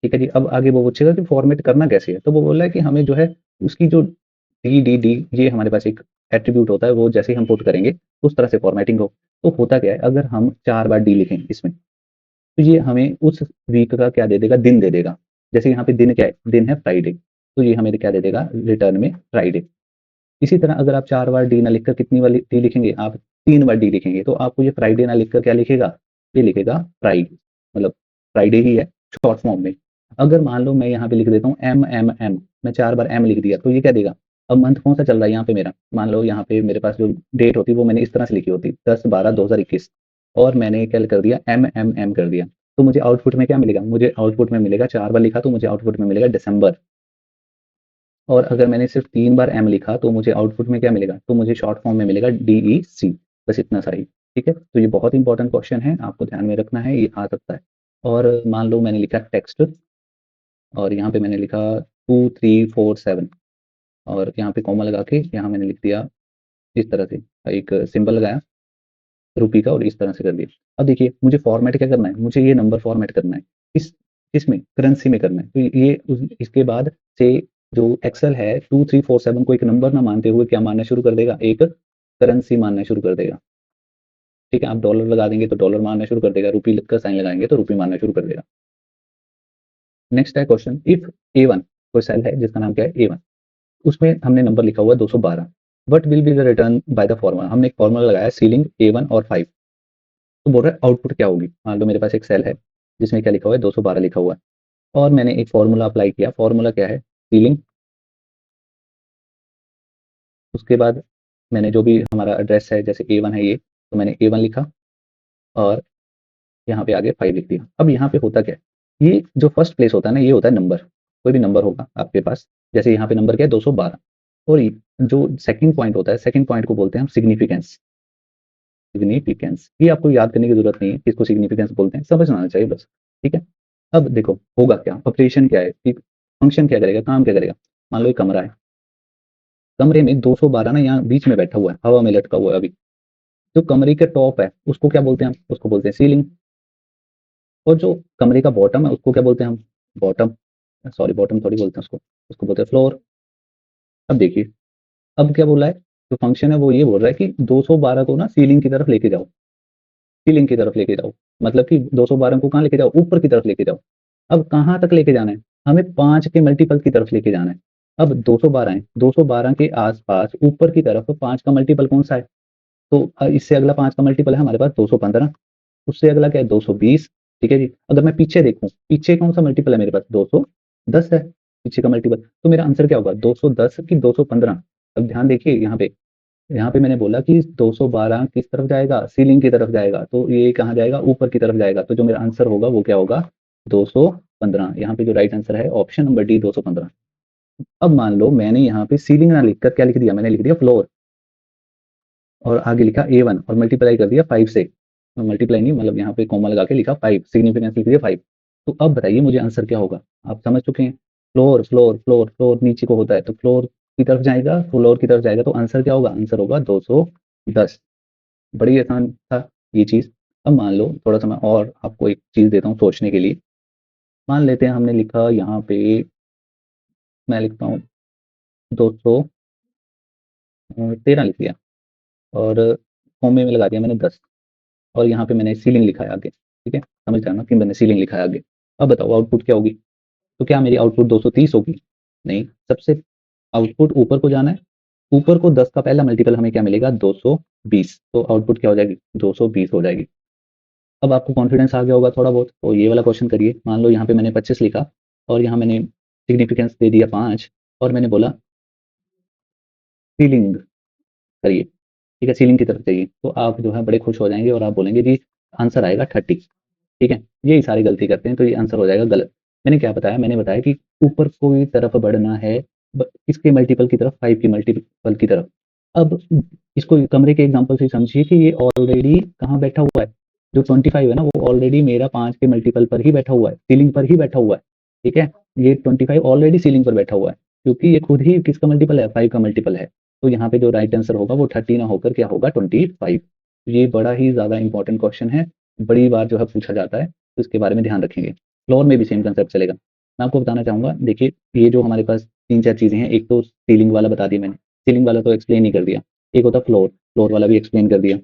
ठीक है जी। अब आगे वो पूछेगा कि फॉर्मेट करना कैसे है, तो वो बोल रहा है कि हमें जो है उसकी जो डी डी डी, ये हमारे पास एक एट्रीब्यूट होता है, वो जैसे ही हम पुट करेंगे उस तरह से फॉर्मेटिंग हो। तो होता क्या है, अगर हम 4 बार डी लिखें इसमें, तो ये हमें उस वीक का क्या दे देगा, दिन दे देगा। जैसे यहाँ पे दिन क्या है, दिन है फ्राइडे, तो ये हमें क्या दे देगा रिटर्न में, फ्राइडे। इसी तरह अगर आप 4 बार डी ना लिखकर कितनी वाली डी लिखेंगे, आप 3 बार डी लिखेंगे, तो आपको ये फ्राइडे ना लिखकर क्या लिखेगा, ये लिखेगा फ्राइड, मतलब फ्राइडे ही है, शॉर्ट फॉर्म में। अगर मान लो मैं यहाँ पे लिख देता हूँ एम एम एम, मैं 4 बार एम लिख दिया, तो ये क्या देगा। अब मंथ कौन सा चल रहा है यहाँ पे मेरा, मान लो यहाँ पे मेरे पास जो डेट होती वो मैंने इस तरह से लिखी होती, 10/12/2021, और मैंने क्या कर दिया, एम एम एम कर दिया। तो मुझे आउटपुट में क्या मिलेगा, मुझे आउटपुट में मिलेगा, 4 बार लिखा तो मुझे आउटपुट में मिलेगा दिसंबर। और अगर मैंने सिर्फ 3 बार एम लिखा तो मुझे आउटपुट में क्या मिलेगा, तो मुझे शॉर्ट फॉर्म में मिलेगा DEC। बस इतना सा ही। ठीक है, तो ये बहुत इंपॉर्टेंट क्वेश्चन है, आपको ध्यान में रखना है, ये आ सकता है। और मान लो मैंने लिखा टेक्स्ट, और यहाँ पे मैंने लिखा 2347, और यहाँ पे कॉमा लगा के यहाँ मैंने लिख दिया इस तरह से, एक सिंबल लगाया रुपी का, और इस तरह से कर दिया। अब देखिए मुझे फॉर्मेट क्या करना है, मुझे ये नंबर फॉर्मेट करना है। इस किसमें, करेंसी में करना है। तो ये इसके बाद से जो एक्सेल है 2347 को एक नंबर ना मानते हुए क्या मानना शुरू कर देगा, एक करेंसी मानना शुरू कर देगा। ठीक है, आप डॉलर लगा देंगे तो डॉलर मानना शुरू कर देगा, रुपी का साइन लगाएंगे तो रुपी मानना शुरू कर देगा। नेक्स्ट है क्वेश्चन, इफ A1 कोई सेल है जिसका नाम क्या है A1, उसमें हमने नंबर लिखा हुआ है 212, what will be the return by the formula, हमने एक फॉर्मूला लगाया सीलिंग A1 और 5, तो बोल रहा है आउटपुट क्या होगी। मान लो मेरे पास एक सेल है जिसमें क्या लिखा हुआ है 212 लिखा हुआ है, और मैंने एक फॉर्मूला अप्लाई किया, फॉर्मूला क्या है सीलिंग, उसके बाद मैंने जो भी हमारा एड्रेस है जैसे A1 है ये, तो मैंने A1 लिखा और यहाँ पे आगे 5 लिख दिया। अब यहाँ पे होता क्या है, ये जो फर्स्ट प्लेस होता है ना, ये होता है नंबर, कोई भी नंबर होगा आपके पास, जैसे यहाँ पे नंबर क्या है 212, और जो सेकंड पॉइंट होता है, सेकंड पॉइंट को बोलते हैं हम सिग्निफिकेंस। सिग्निफिकेंस ये आपको याद करने की जरूरत नहीं है किसको सिग्निफिकेंस बोलते हैं, समझ में आना चाहिए बस। ठीक है, अब देखो होगा क्या, ऑपरेशन क्या है, फंक्शन क्या करेगा, काम क्या करेगा। मान लो एक कमरा है, कमरे में 212 ना यहाँ बीच में बैठा हुआ है, हवा में लटका हुआ है अभी, जो कमरे के टॉप है उसको क्या बोलते हैं हम, उसको बोलते हैं सीलिंग, और जो कमरे का बॉटम है उसको क्या बोलते हैं हम, बॉटम, सॉरी बॉटम थोड़ी बोलते हैं उसको, उसको बोलते हैं फ्लोर। अब देखिए, अब क्या बोला है, जो फंक्शन है वो ये बोल रहा है कि 212 को ना सीलिंग की तरफ लेके जाओ, सीलिंग की तरफ लेके जाओ, मतलब कि 212 को कहाँ लेके जाओ, ऊपर की तरफ लेके जाओ। अब कहाँ तक लेके जाना है, हमें 5 के मल्टीपल की तरफ लेके जाना है। अब 212 है, 212 के आसपास ऊपर की तरफ 5 का मल्टीपल कौन सा है, तो इससे अगला 5 का मल्टीपल है हमारे पास 215, उससे अगला क्या है 220। ठीक है जी, अगर मैं पीछे देखूं, पीछे कौन सा मल्टीपल है मेरे पास 210 है, पीछे का मल्टीपल, तो मेरा आंसर क्या होगा 210 की 215। अब ध्यान देखिए यहाँ पे मैंने बोला कि 212 किस तरफ जाएगा, सीलिंग की तरफ जाएगा, तो ये कहाँ जाएगा, ऊपर की तरफ जाएगा, तो जो मेरा आंसर होगा वो क्या होगा 215। यहाँ पे जो राइट आंसर है ऑप्शन नंबर डी 215। अब मान लो मैंने यहाँ पे सीलिंग ना लिखकर क्या लिख दिया, मैंने लिख दिया फ्लोर, और आगे लिखा A1 और मल्टीप्लाई कर दिया 5 से, मल्टीप्लाई नहीं मतलब यहाँ पे कॉमा लगा के लिखा 5, सिग्निफिकेंस लिख दिया 5। तो अब बताइए मुझे आंसर क्या होगा, आप समझ चुके हैं, फ्लोर फ्लोर फ्लोर फ्लोर नीचे को होता है, तो फ्लोर की तरफ जाएगा, फ्लोर की तरफ जाएगा, तो आंसर क्या होगा, आंसर होगा 210। बड़ी आसान था ये चीज। अब मान लो थोड़ा सा मैं और आपको एक चीज देता हूँ सोचने के लिए, मान लेते हैं हमने लिखा यहाँ पे, मैं लिखता हूँ 213 लिख दिया, और कॉमे में लगा दिया मैंने 10, और यहाँ पे मैंने सीलिंग लिखा है आगे। ठीक है, समझ जाना कि मैंने सीलिंग लिखा है आगे। अब बताओ आउटपुट क्या होगी, तो क्या मेरी आउटपुट 230 होगी, नहीं, सबसे आउटपुट ऊपर को जाना है, ऊपर को 10 का पहला मल्टीपल हमें क्या मिलेगा 220, तो आउटपुट क्या हो जाएगी 220 हो जाएगी। अब आपको कॉन्फिडेंस आ गया होगा थोड़ा बहुत, तो ये वाला क्वेश्चन करिए। मान लो यहाँ पे मैंने 25 लिखा, और यहाँ मैंने सिग्निफिकेंस दे दिया 5, और मैंने बोला सीलिंग करिए, ठीक है, सीलिंग की तरफ चाहिए, तो आप जो है बड़े खुश हो जाएंगे और आप बोलेंगे जी आंसर आएगा 30। ठीक है, यही सारी गलती करते हैं, तो ये आंसर हो जाएगा गलत। मैंने क्या बताया, मैंने बताया कि ऊपर कोई तरफ बढ़ना है, किसके मल्टीपल की तरफ, 5 की मल्टीपल की तरफ। अब इसको कमरे के एग्जांपल से समझिए कि ये ऑलरेडी कहाँ बैठा हुआ है, जो 25 है ना वो ऑलरेडी मेरा 5 के मल्टीपल पर ही बैठा हुआ है, सीलिंग पर ही बैठा हुआ है। ठीक है, ये 25 ऑलरेडी सीलिंग पर बैठा हुआ है, क्योंकि ये खुद ही किसका मल्टीपल है, 5 का मल्टीपल है। तो यहाँ पे जो राइट आंसर होगा वो 30 ना होकर क्या होगा 25। ये बड़ा ही ज्यादा इंपॉर्टेंट क्वेश्चन है, बड़ी बार जो है पूछा जाता है, तो इसके बारे में ध्यान रखेंगे। फ्लोर में भी सेम कंसेप्ट चलेगा। मैं आपको बताना चाहूंगा, देखिए ये जो हमारे पास 3-4 चीजें हैं, एक तो सीलिंग वाला बता दिया मैंने, सीलिंग वाला तो एक्सप्लेन ही कर दिया, एक होता फ्लोर, फ्लोर वाला भी एक्सप्लेन कर दिया।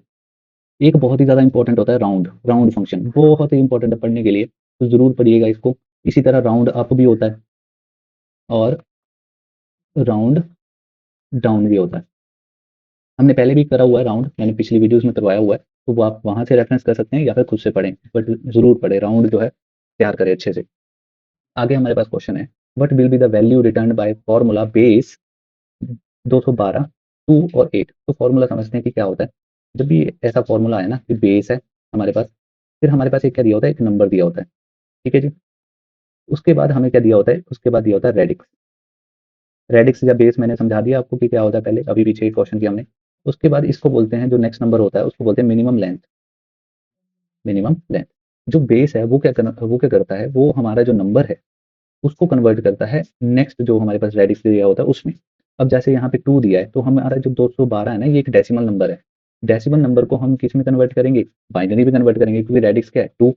एक बहुत ही ज्यादा इंपॉर्टेंट होता है राउंड, राउंड फंक्शन बहुत ही इंपॉर्टेंट है पढ़ने के लिए, तो जरूर पढ़िएगा इसको। इसी तरह राउंड अप भी होता है, और राउंड डाउन भी होता है। हमने पहले भी करा हुआ है राउंड, मैंने पिछली वीडियोस में करवाया हुआ है, तो वो आप वहां से रेफरेंस कर सकते हैं या फिर खुद से पढ़ें, बट जरूर पढ़े, राउंड जो है तैयार करें अच्छे से। आगे हमारे पास क्वेश्चन है, what will be the value return by formula base 212, 2 और 8। तो फॉर्मूला समझते हैं कि क्या होता है। जब भी ऐसा फॉर्मूला है ना कि बेस है हमारे पास, फिर हमारे पास एक क्या दिया होता है, एक नंबर दिया होता है। ठीक है जी, उसके बाद हमें क्या दिया होता है, उसके बाद दिया होता है रेडिक्स। रेडिक्स या बेस मैंने समझा दिया आपको कि क्या होता है, पहले अभी पीछे क्वेश्चन किया हमने। उसके बाद इसको बोलते हैं, जो नेक्स्ट नंबर होता है उसको बोलते हैं मिनिमम लेंथ। मिनिमम लेंथ, जो बेस है वो क्या करता है, वो हमारा जो नंबर है उसको कन्वर्ट करता है नेक्स्ट जो हमारे पास रेडिक्स दिया होता है उसमें। अब जैसे यहाँ पे 2 दिया है, तो हमारा जो 212 है ना, ये एक डेसिमल नंबर है। डेसिमल नंबर को हम किस में कन्वर्ट करेंगे, बाइनरी में कन्वर्ट करेंगे, क्योंकि रेडिक्स क्या है 2,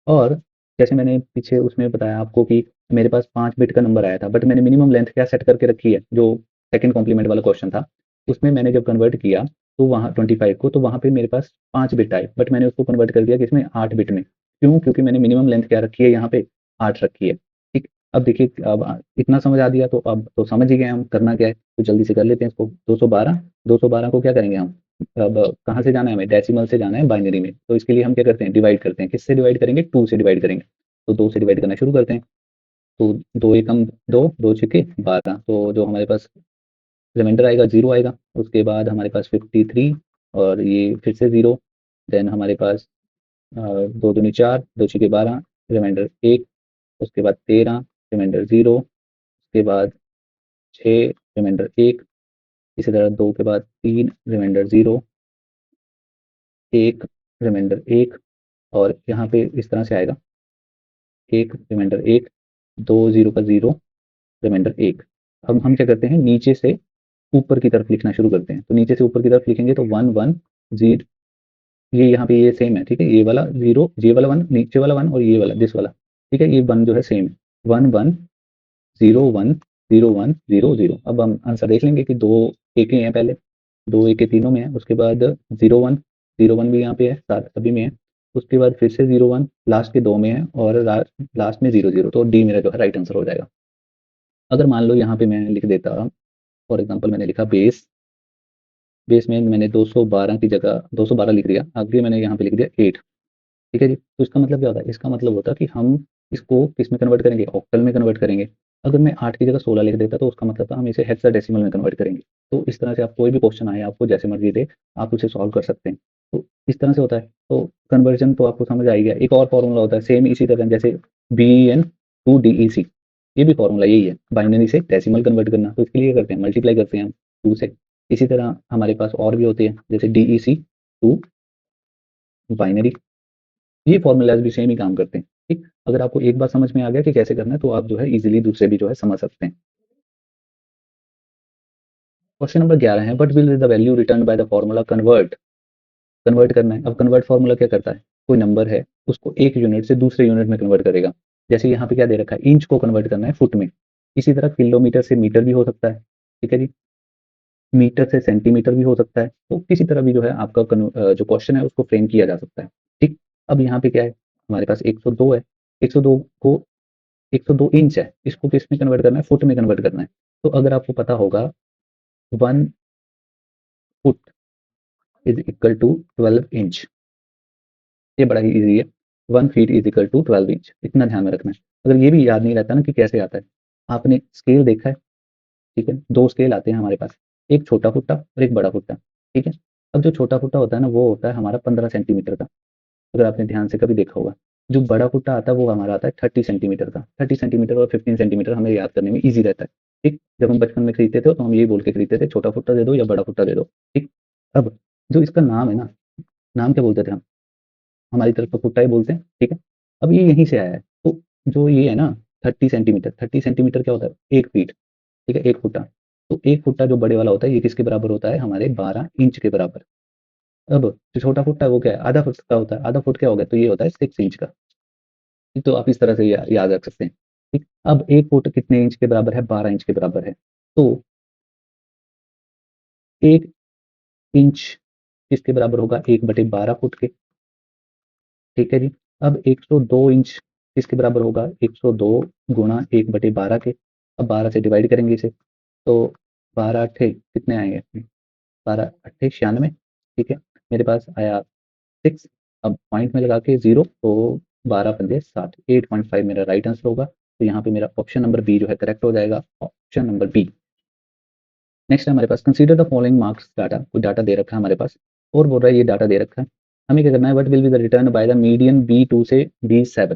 और जैसे मैंने पीछे उसमें बताया आपको कि मेरे पास 5 बिट का नंबर आया था, बट मैंने मिनिमम लेंथ क्या सेट करके रखी है, जो सेकंड कॉम्प्लीमेंट वाला क्वेश्चन था, उसमें मैंने जब कन्वर्ट किया तो वहाँ 25 को, तो वहाँ पे मेरे पास 5 बिट आए, बट मैंने उसको कन्वर्ट कर दिया किसमें, 8 बिट में। क्यों? क्योंकि मैंने मिनिमम लेंथ क्या रखी है यहाँ पे, 8 रखी है। ठीक, अब देखिए, अब इतना समझ आ दिया तो अब तो समझ ही गए हम करना क्या है, तो जल्दी से कर लेते हैं इसको। 212 को क्या करेंगे हम, अब कहाँ से जाना है हमें, डेसिमल से जाना है बाइनरी में, तो इसके लिए हम क्या करते हैं, डिवाइड करते हैं। किससे डिवाइड करेंगे, 2 से डिवाइड करेंगे। तो 2 से डिवाइड करना शुरू करते हैं। तो 2 एकम 2, 2 छक्के 12, तो जो हमारे पास रिमाइंडर आएगा 0 आएगा। उसके बाद हमारे पास 53, और ये फिर से 0। देन हमारे पास 2 दूनी 4, 2 छक्के 12, रिमाइंडर 1। उसके बाद 13, रिमाइंडर 0। उसके बाद 6, रिमाइंडर 1। इसी तरह 2 के बाद 3, रिमाइंडर 0, 1, रिमाइंडर 1। और यहाँ पे इस तरह से आएगा, 1, रिमाइंडर 1, 2, 0 का 0, रिमाइंडर 1। अब हम क्या करते हैं, नीचे से ऊपर की तरफ लिखना शुरू करते हैं। तो नीचे से ऊपर की तरफ लिखेंगे तो 1 1 0, ये यहाँ पे ये सेम है, ठीक है, ये वाला 0, ये वाला 1, नीचे वाला 1, और ये वाला दिस वाला, ठीक है, ये 1 जो है सेम है। 1 1 0 1 0 1 0 0। अब हम आंसर देख लेंगे कि 2 एक ही हैं, पहले 2 एक के तीनों में है। उसके बाद 0 1 0 1 भी यहाँ पे है, साथ सभी में है। उसके बाद फिर से 0 1 लास्ट के 2 में है, और लास्ट में 0 0, तो डी मेरा जो है राइट आंसर हो जाएगा। अगर मान लो यहाँ पे मैं लिख देता, फॉर एग्जाम्पल मैंने लिखा बेस, बेस में मैंने 212 की जगह 212 लिख दिया, आगे मैंने यहाँ पे लिख दिया 8। ठीक है जी, तो इसका मतलब क्या होता है, इसका मतलब होता है कि हम इसको किस में कन्वर्ट करेंगे, ऑक्टल में कन्वर्ट करेंगे। अगर मैं 8 की जगह 16 लिख देता तो उसका मतलब था हम इसे हेक्साडेसिमल में कन्वर्ट करेंगे। तो इस तरह से आप कोई भी क्वेश्चन आए आपको जैसे मर्जी दे, आप उसे सॉल्व कर सकते हैं। तो इस तरह से होता है। तो कन्वर्जन तो आपको समझ आ ही गया। एक और फॉर्मूला होता है सेम इसी तरह, जैसे BEN to DEC, ये भी फॉर्मूला यही है, बाइनरी से डेसिमल कन्वर्ट करना। तो इसके लिए क्या करते हैं, मल्टीप्लाई करते हैं हम 2 से। इसी तरह हमारे पास और भी होते हैं, जैसे DEC टू बाइनरी, ये फॉर्मूलाज भी सेम ही काम करते हैं। ठीक, अगर आपको एक बार समझ में आ गया कि कैसे करना है, तो आप जो है इजीली दूसरे भी जो है समझ सकते हैं। क्वेश्चन नंबर 11 है, what will the value return by the formula convert. Convert करना है। अब कन्वर्ट फॉर्मूला क्या करता है, कोई नंबर है उसको एक यूनिट से दूसरे यूनिट में कन्वर्ट करेगा। जैसे यहाँ पे क्या दे रखा है, इंच को कन्वर्ट करना है फुट में। इसी तरह किलोमीटर से मीटर भी हो सकता है, ठीक है जी, मीटर से सेंटीमीटर भी हो सकता है। तो किसी तरह भी जो है आपका जो क्वेश्चन है उसको फ्रेम किया जा सकता है। ठीक, अब यहाँ पे क्या है, हमारे पास 102 है। 102 को 102 इंच है, इसको किस में कन्वर्ट करना है, फुट में कन्वर्ट करना है। तो अगर आपको पता होगा 1 foot is equal to 12 inch, ये बड़ा ही ईजी है। 1 feet is equal to 12 inch, इतना ध्यान में रखना है। अगर ये भी याद नहीं रहता ना कि कैसे आता है, आपने स्केल देखा है, ठीक है, 2 स्केल आते हैं हमारे पास, एक छोटा फुट्टा और एक बड़ा फुट्टा, ठीक है। अब जो छोटा फुट्टा होता है ना, वो होता है हमारा 15 सेंटीमीटर का, अगर आपने ध्यान से कभी देखा होगा। जो बड़ा फुट्टा आता है वो हमारा आता है 30 सेंटीमीटर का। 30 सेंटीमीटर और 15 सेंटीमीटर हमें याद करने में ईज़ी रहता है। ठीक? जब हम बचपन में खरीदते थे तो हम यही बोल के खरीदते थे, छोटा फुट्टा दे दो या बड़ा फुट्टा दे दो। ठीक? अब जो इसका नाम है ना, नाम क्या बोलते थे हम? हमारी तरफ तो फुट्टा ही बोलते हैं, ठीक है? अब ये यहीं से आया है। तो जो ये है ना 30 सेंटीमीटर, 30 सेंटीमीटर क्या होता है? 1 फीट, ठीक है? 1 फुट्टा। तो 1 फुट्टा जो बड़े वाला होता है, ये किसके बराबर होता है? हमारे 12 इंच के बराबर। अब जो छोटा फुट्टा है वो क्या है? आधा फुट का होता है। आधा फुट क्या हो गया? तो ये होता है 6 इंच का। तो आप इस तरह से याद रख सकते हैं। ठीक, अब 1 फुट कितने इंच के बराबर है? 12 इंच के बराबर है। तो 1 इंच किसके बराबर होगा? 1/12 फुट के, ठीक है जी। अब 102 इंच किसके बराबर होगा? 102 गुणा 1/12 के। अब 12 से डिवाइड करेंगे इसे, तो 12 अट्ठे कितने आएंगे? 12 अट्ठे 96, ठीक है। मेरे पास आया 6। अब पॉइंट में लगा के 0, तो 12 पंजे 60, 8.5 मेरा राइट आंसर होगा। तो यहाँ पे मेरा ऑप्शन नंबर बी जो है करेक्ट हो जाएगा, ऑप्शन नंबर बी। नेक्स्ट है हमारे पास, consider the following marks data, कोई डाटा दे रखा है हमारे पास और बोल रहा है ये डाटा दे रखा है, हमें क्या करना है, what will be the return by the median B2 से B7।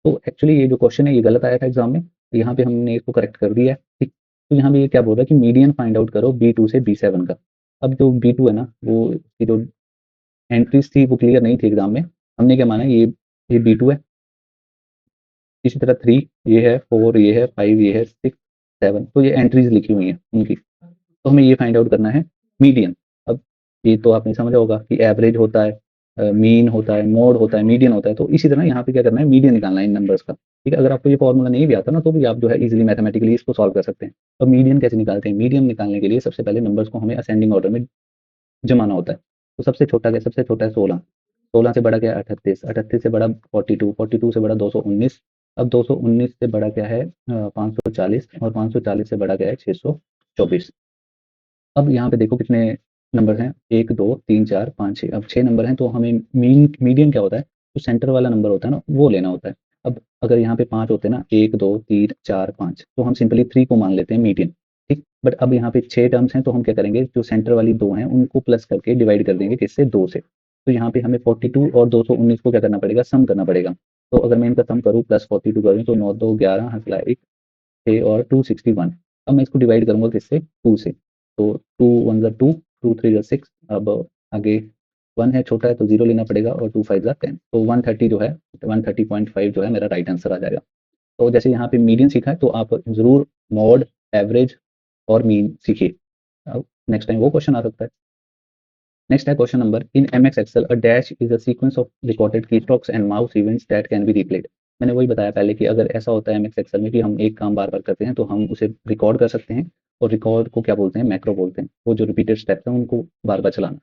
तो एक्चुअली ये जो क्वेश्चन है ये गलत आया था एग्जाम में, तो यहाँ पे हमने इसको करेक्ट कर दिया है। ठीक, तो यहाँ पे ये क्या बोल रहा है कि मीडियन फाइंड आउट करो B2 से B7 का। अब जो B2 है ना, वो की जो एंट्रीज थी वो क्लियर नहीं थी एग्जाम में, हमने क्या माना, ये B2 है। इसी तरह 3 ये है, 4 ये है, 5 ये है, 6 7, तो ये एंट्रीज लिखी हुई हैं उनकी। तो हमें ये फाइंड आउट करना है मीडियन। अब ये तो आपने समझा होगा कि एवरेज होता है, मीन होता है, मोड होता है, मीडियन होता है, तो इसी तरह यहाँ पे क्या करना है, मीडियन निकालना है इन नंबर्स का। ठीक है, अगर आपको ये फॉर्मूला नहीं भी आता ना तो भी आप जो है इजीली मैथमेटिकली इसको सॉल्व कर सकते हैं। तो मीडियन कैसे निकालते हैं, मीडियन निकालने के लिए सबसे पहले नंबर्स को हमें असेंडिंग ऑर्डर में जमाना होता है। तो सबसे छोटा क्या, सबसे छोटा है 16, 16 से बड़ा क्या है 38, 38 से बड़ा 42, 42 से बड़ा 219, अब 219 से बड़ा क्या है 540, और 540 से बड़ा क्या है 624। अब यहाँ पे देखो कितने नंबर हैं, 1 2 3 4 5 6, अब 6 नंबर हैं, तो हमें मीडियन क्या होता है, जो सेंटर वाला नंबर होता है ना वो लेना होता है। अब अगर यहाँ पे 5 होते हैं ना, 1 2 3 4 5, तो हम सिंपली 3 को मान लेते हैं मीडियन। ठीक, बट अब यहाँ पे 6 टर्म्स हैं, तो हम क्या करेंगे, जो सेंटर वाली 2 हैं उनको प्लस करके डिवाइड कर देंगे किससे, 2 से। तो यहाँ पे हमें 42 और 219 को क्या करना पड़ेगा, सम करना पड़ेगा। तो अगर मैं इनका सम करूँ, +42 करूँ, तो 9 2 11 हंसला 1 6 और 261। अब मैं इसको डिवाइड करूंगा किससे, 2 से। तो 2 1 जा 2, 2 3 जा 6, अब आगे 1 है, छोटा है तो 0 लेना पड़ेगा, और 2 5 जा 10, तो 130 जो है 130.5 जो है मेरा राइट आंसर आ जाएगा। तो जैसे यहाँ पे मीडियन सीखा है, तो आप जरूर मॉड, एवरेज और मीन सीखिए। अब नेक्स्ट टाइम वो क्वेश्चन आ सकता है। नेक्स्ट है question number, in MX Excel a dash is a sequence of recorded keystrokes and mouse events that can be replayed। मैंने वही बताया पहले कि अगर ऐसा होता है MX Excel में कि हम एक काम बार बार करते हैं तो हम उसे रिकॉर्ड कर सकते हैं, और रिकॉर्ड को क्या बोलते हैं, मैक्रो बोलते हैं, वो जो रिपीटेड स्टेप्स हैं उनको बार बार चलाना।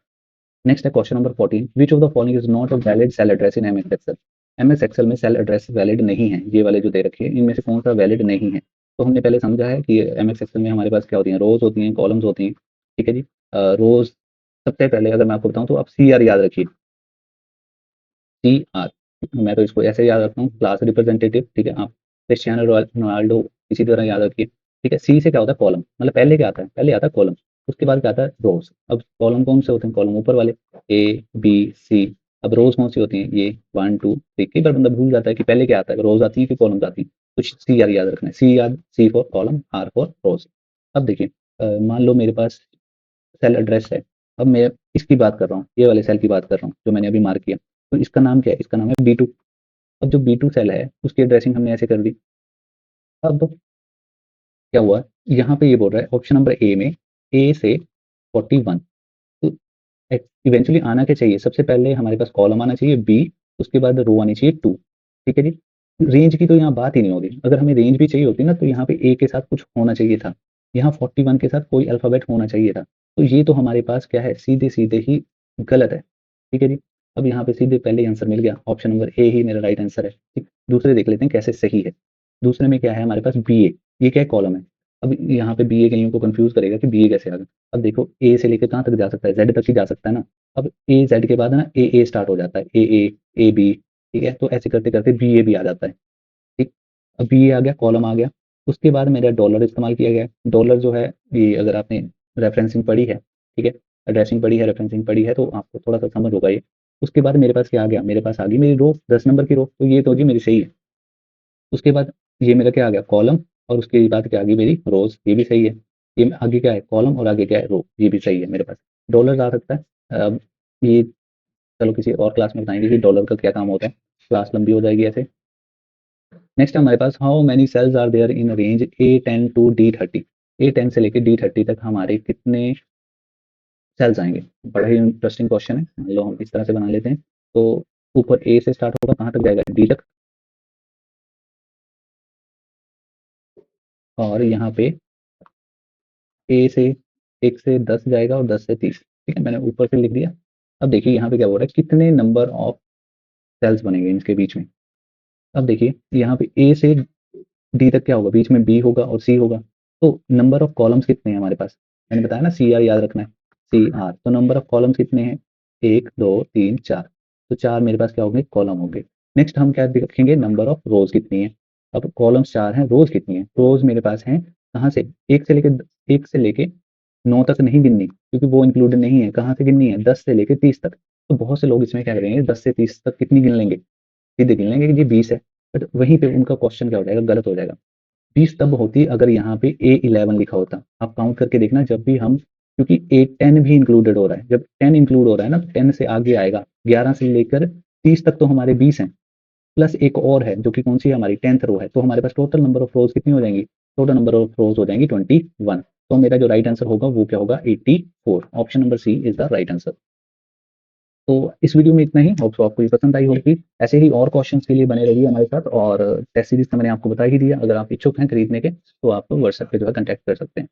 नेक्स्ट है question number 14, which of the following is not a valid cell address in MX Excel। MX Excel में सेल एड्रेस वैलिड नहीं है, ये वाले जो दे रखे हैं इनमें से कौन सा वैलिड नहीं है। तो हमने पहले समझा है कि MX Excel में हमारे पास क्या होती हैं, रोज होती हैं, कॉलम्स होती हैं। ठीक है जी, रोज सबसे पहले अगर मैं आपको बताऊं तो आप CR याद रखिए, CR, मैं तो इसको ऐसे याद रखता हूँ, क्लास रिप्रेजेंटेटिव। ठीक है, आप क्रिस्टियानो रोनाल्डो इसी तरह याद रखिए। ठीक है, C से क्या होता है, कॉलम, मतलब पहले क्या आता है, पहले आता है कॉलम, उसके बाद क्या आता है, रोज। अब कॉलम कौन से होते हैं, कॉलम ऊपर वाले, A B C। अब रोज कौन सी होती हैं, ये 1 2 3। कई बार बंदा भूल जाता है कि पहले क्या आता है, रोज आती है कि कॉलम्स आती है। तो CR याद रखना है, सी याद, C for column, R for rows. अब देखिए, मान लो मेरे पास सेल एड्रेस है। अब मैं इसकी बात कर रहा हूँ, ये वाले सेल की बात कर रहा हूँ जो मैंने अभी मार्क किया। तो इसका नाम क्या है, इसका नाम है B2। अब जो B2 सेल है उसकी एड्रेसिंग हमने ऐसे कर दी। अब क्या हुआ, यहाँ पे ये बोल रहा है ऑप्शन नंबर ए में A से 41। तो इवेंचुअली आना क्या चाहिए, सबसे पहले हमारे पास कॉलम आना चाहिए B, उसके बाद रो आनी चाहिए 2। ठीक है जी, रेंज की तो यहाँ बात ही नहीं होगी। अगर हमें रेंज भी चाहिए होती ना तो यहाँ पे A के साथ कुछ होना चाहिए था, यहाँ 41 के साथ कोई अल्फ़ाबेट होना चाहिए था। तो ये तो हमारे पास क्या है, सीधे-सीधे ही गलत है। ठीक है जी, अब यहाँ पे सीधे पहले ही आंसर मिल गया, ऑप्शन नंबर ए ही मेरा राइट आंसर है। ठीक, दूसरे देख लेते हैं कैसे सही है। दूसरे में क्या है हमारे पास, BA, ये क्या है, कॉलम है। अब यहाँ पे BA कईयों को कंफ्यूज करेगा कि BA कैसे आ गया। अब देखो A से लेके कहाँ तक जा सकता है, Z तक ही जा सकता है ना। अब AZ के बाद है ना AA स्टार्ट हो जाता है, AA, AB। ठीक है, तो ऐसे करते-करते BA भी आ जाता है। ठीक, अब ये आ गया, कॉलम आ गया। उसके बाद मेरा डॉलर इस्तेमाल किया गया। डॉलर जो है ये अगर आपने रेफरेंसिंग पढ़ी है, ठीक है, एड्रेसिंग पढ़ी है, रेफरेंसिंग पढ़ी है, तो आपको थोड़ा सा समझ होगा ये। उसके बाद मेरे पास क्या आ गया, मेरे पास आ गई मेरी रो, 10 नंबर की रो, तो ये तो जी मेरी सही है। उसके बाद ये मेरा क्या आ गया, कॉलम, और उसके बाद क्या आ गई मेरी रोज, ये भी सही है। ये आगे क्या है, कॉलम, और आगे क्या है, रो, ये भी सही है मेरे पास। डॉलर आ सकता है। अब ये चलो किसी और क्लास में बताएंगे कि डॉलर का क्या काम होता है, क्लास लंबी हो जाएगी ऐसे। नेक्स्ट हमारे पास, how many cells are there in range A10 to D30। A10 से लेके D30 तक हमारे कितने सेल्स आएंगे। बड़ा ही इंटरेस्टिंग क्वेश्चन है, मान लो हम इस तरह से बना लेते हैं। तो ऊपर A से स्टार्ट होगा, कहाँ तक जाएगा, D तक, और यहाँ पे A से 1 से 10 जाएगा, और 10 से 30। ठीक है, मैंने ऊपर से लिख दिया। अब देखिए यहाँ पे क्या हो रहा है, कितने नंबर ऑफ सेल्स बनेंगे इनके बीच में। अब देखिए यहाँ पे A से D तक क्या होगा, बीच में B होगा और C होगा। तो नंबर ऑफ कॉलम्स कितने हैं हमारे पास, मैंने बताया ना CR याद रखना है, CR। तो नंबर ऑफ कॉलम्स कितने हैं, 1 2 3 4। तो 4 मेरे पास क्या होंगे, कॉलम होंगे। नेक्स्ट हम क्या रखेंगे, नंबर ऑफ रोज कितनी है। अब कॉलम्स 4 हैं, रोज कितनी है, रोज मेरे पास हैं कहाँ से, 1 से लेके 9 तक नहीं गिननी, क्योंकि वो इंक्लूडेड नहीं है। कहाँ से गिननी है, 10 से लेके 30 तक। तो बहुत से लोग इसमें क्या करेंगे, 10 से 30 तक कितनी गिन लेंगे, सीधे गिन लेंगे कि ये 20 है। बट वहीं पे उनका क्वेश्चन क्या हो जाएगा, गलत हो जाएगा। 20 तब होती अगर यहाँ पे A11 लिखा होता। आप काउंट करके देखना, जब भी हम, क्योंकि A10 भी इंक्लूडेड हो रहा है, जब 10 इंक्लूड हो रहा है ना, तो 10 से आगे आएगा, 11 से लेकर 30 तक तो हमारे 20 हैं, प्लस एक और है जो कि कौन सी है, हमारी 10th रो है। तो हमारे पास टोटल नंबर ऑफ रोज कितनी हो जाएंगी, टोटल नंबर ऑफ रोज हो जाएंगी 21। तो मेरा जो राइट आंसर होगा वो क्या होगा, 84। Option number C is the right answer. तो इस वीडियो में इतना ही, होप सो आपको ये पसंद आई होगी। ऐसे ही और क्वेश्चंस के लिए बने रहिए हमारे साथ, और टेस्ट सीरीज तो मैंने आपको बता ही दिया, अगर आप इच्छुक हैं खरीदने के तो आप व्हाट्सएप पे जो है कॉन्टैक्ट कर सकते हैं।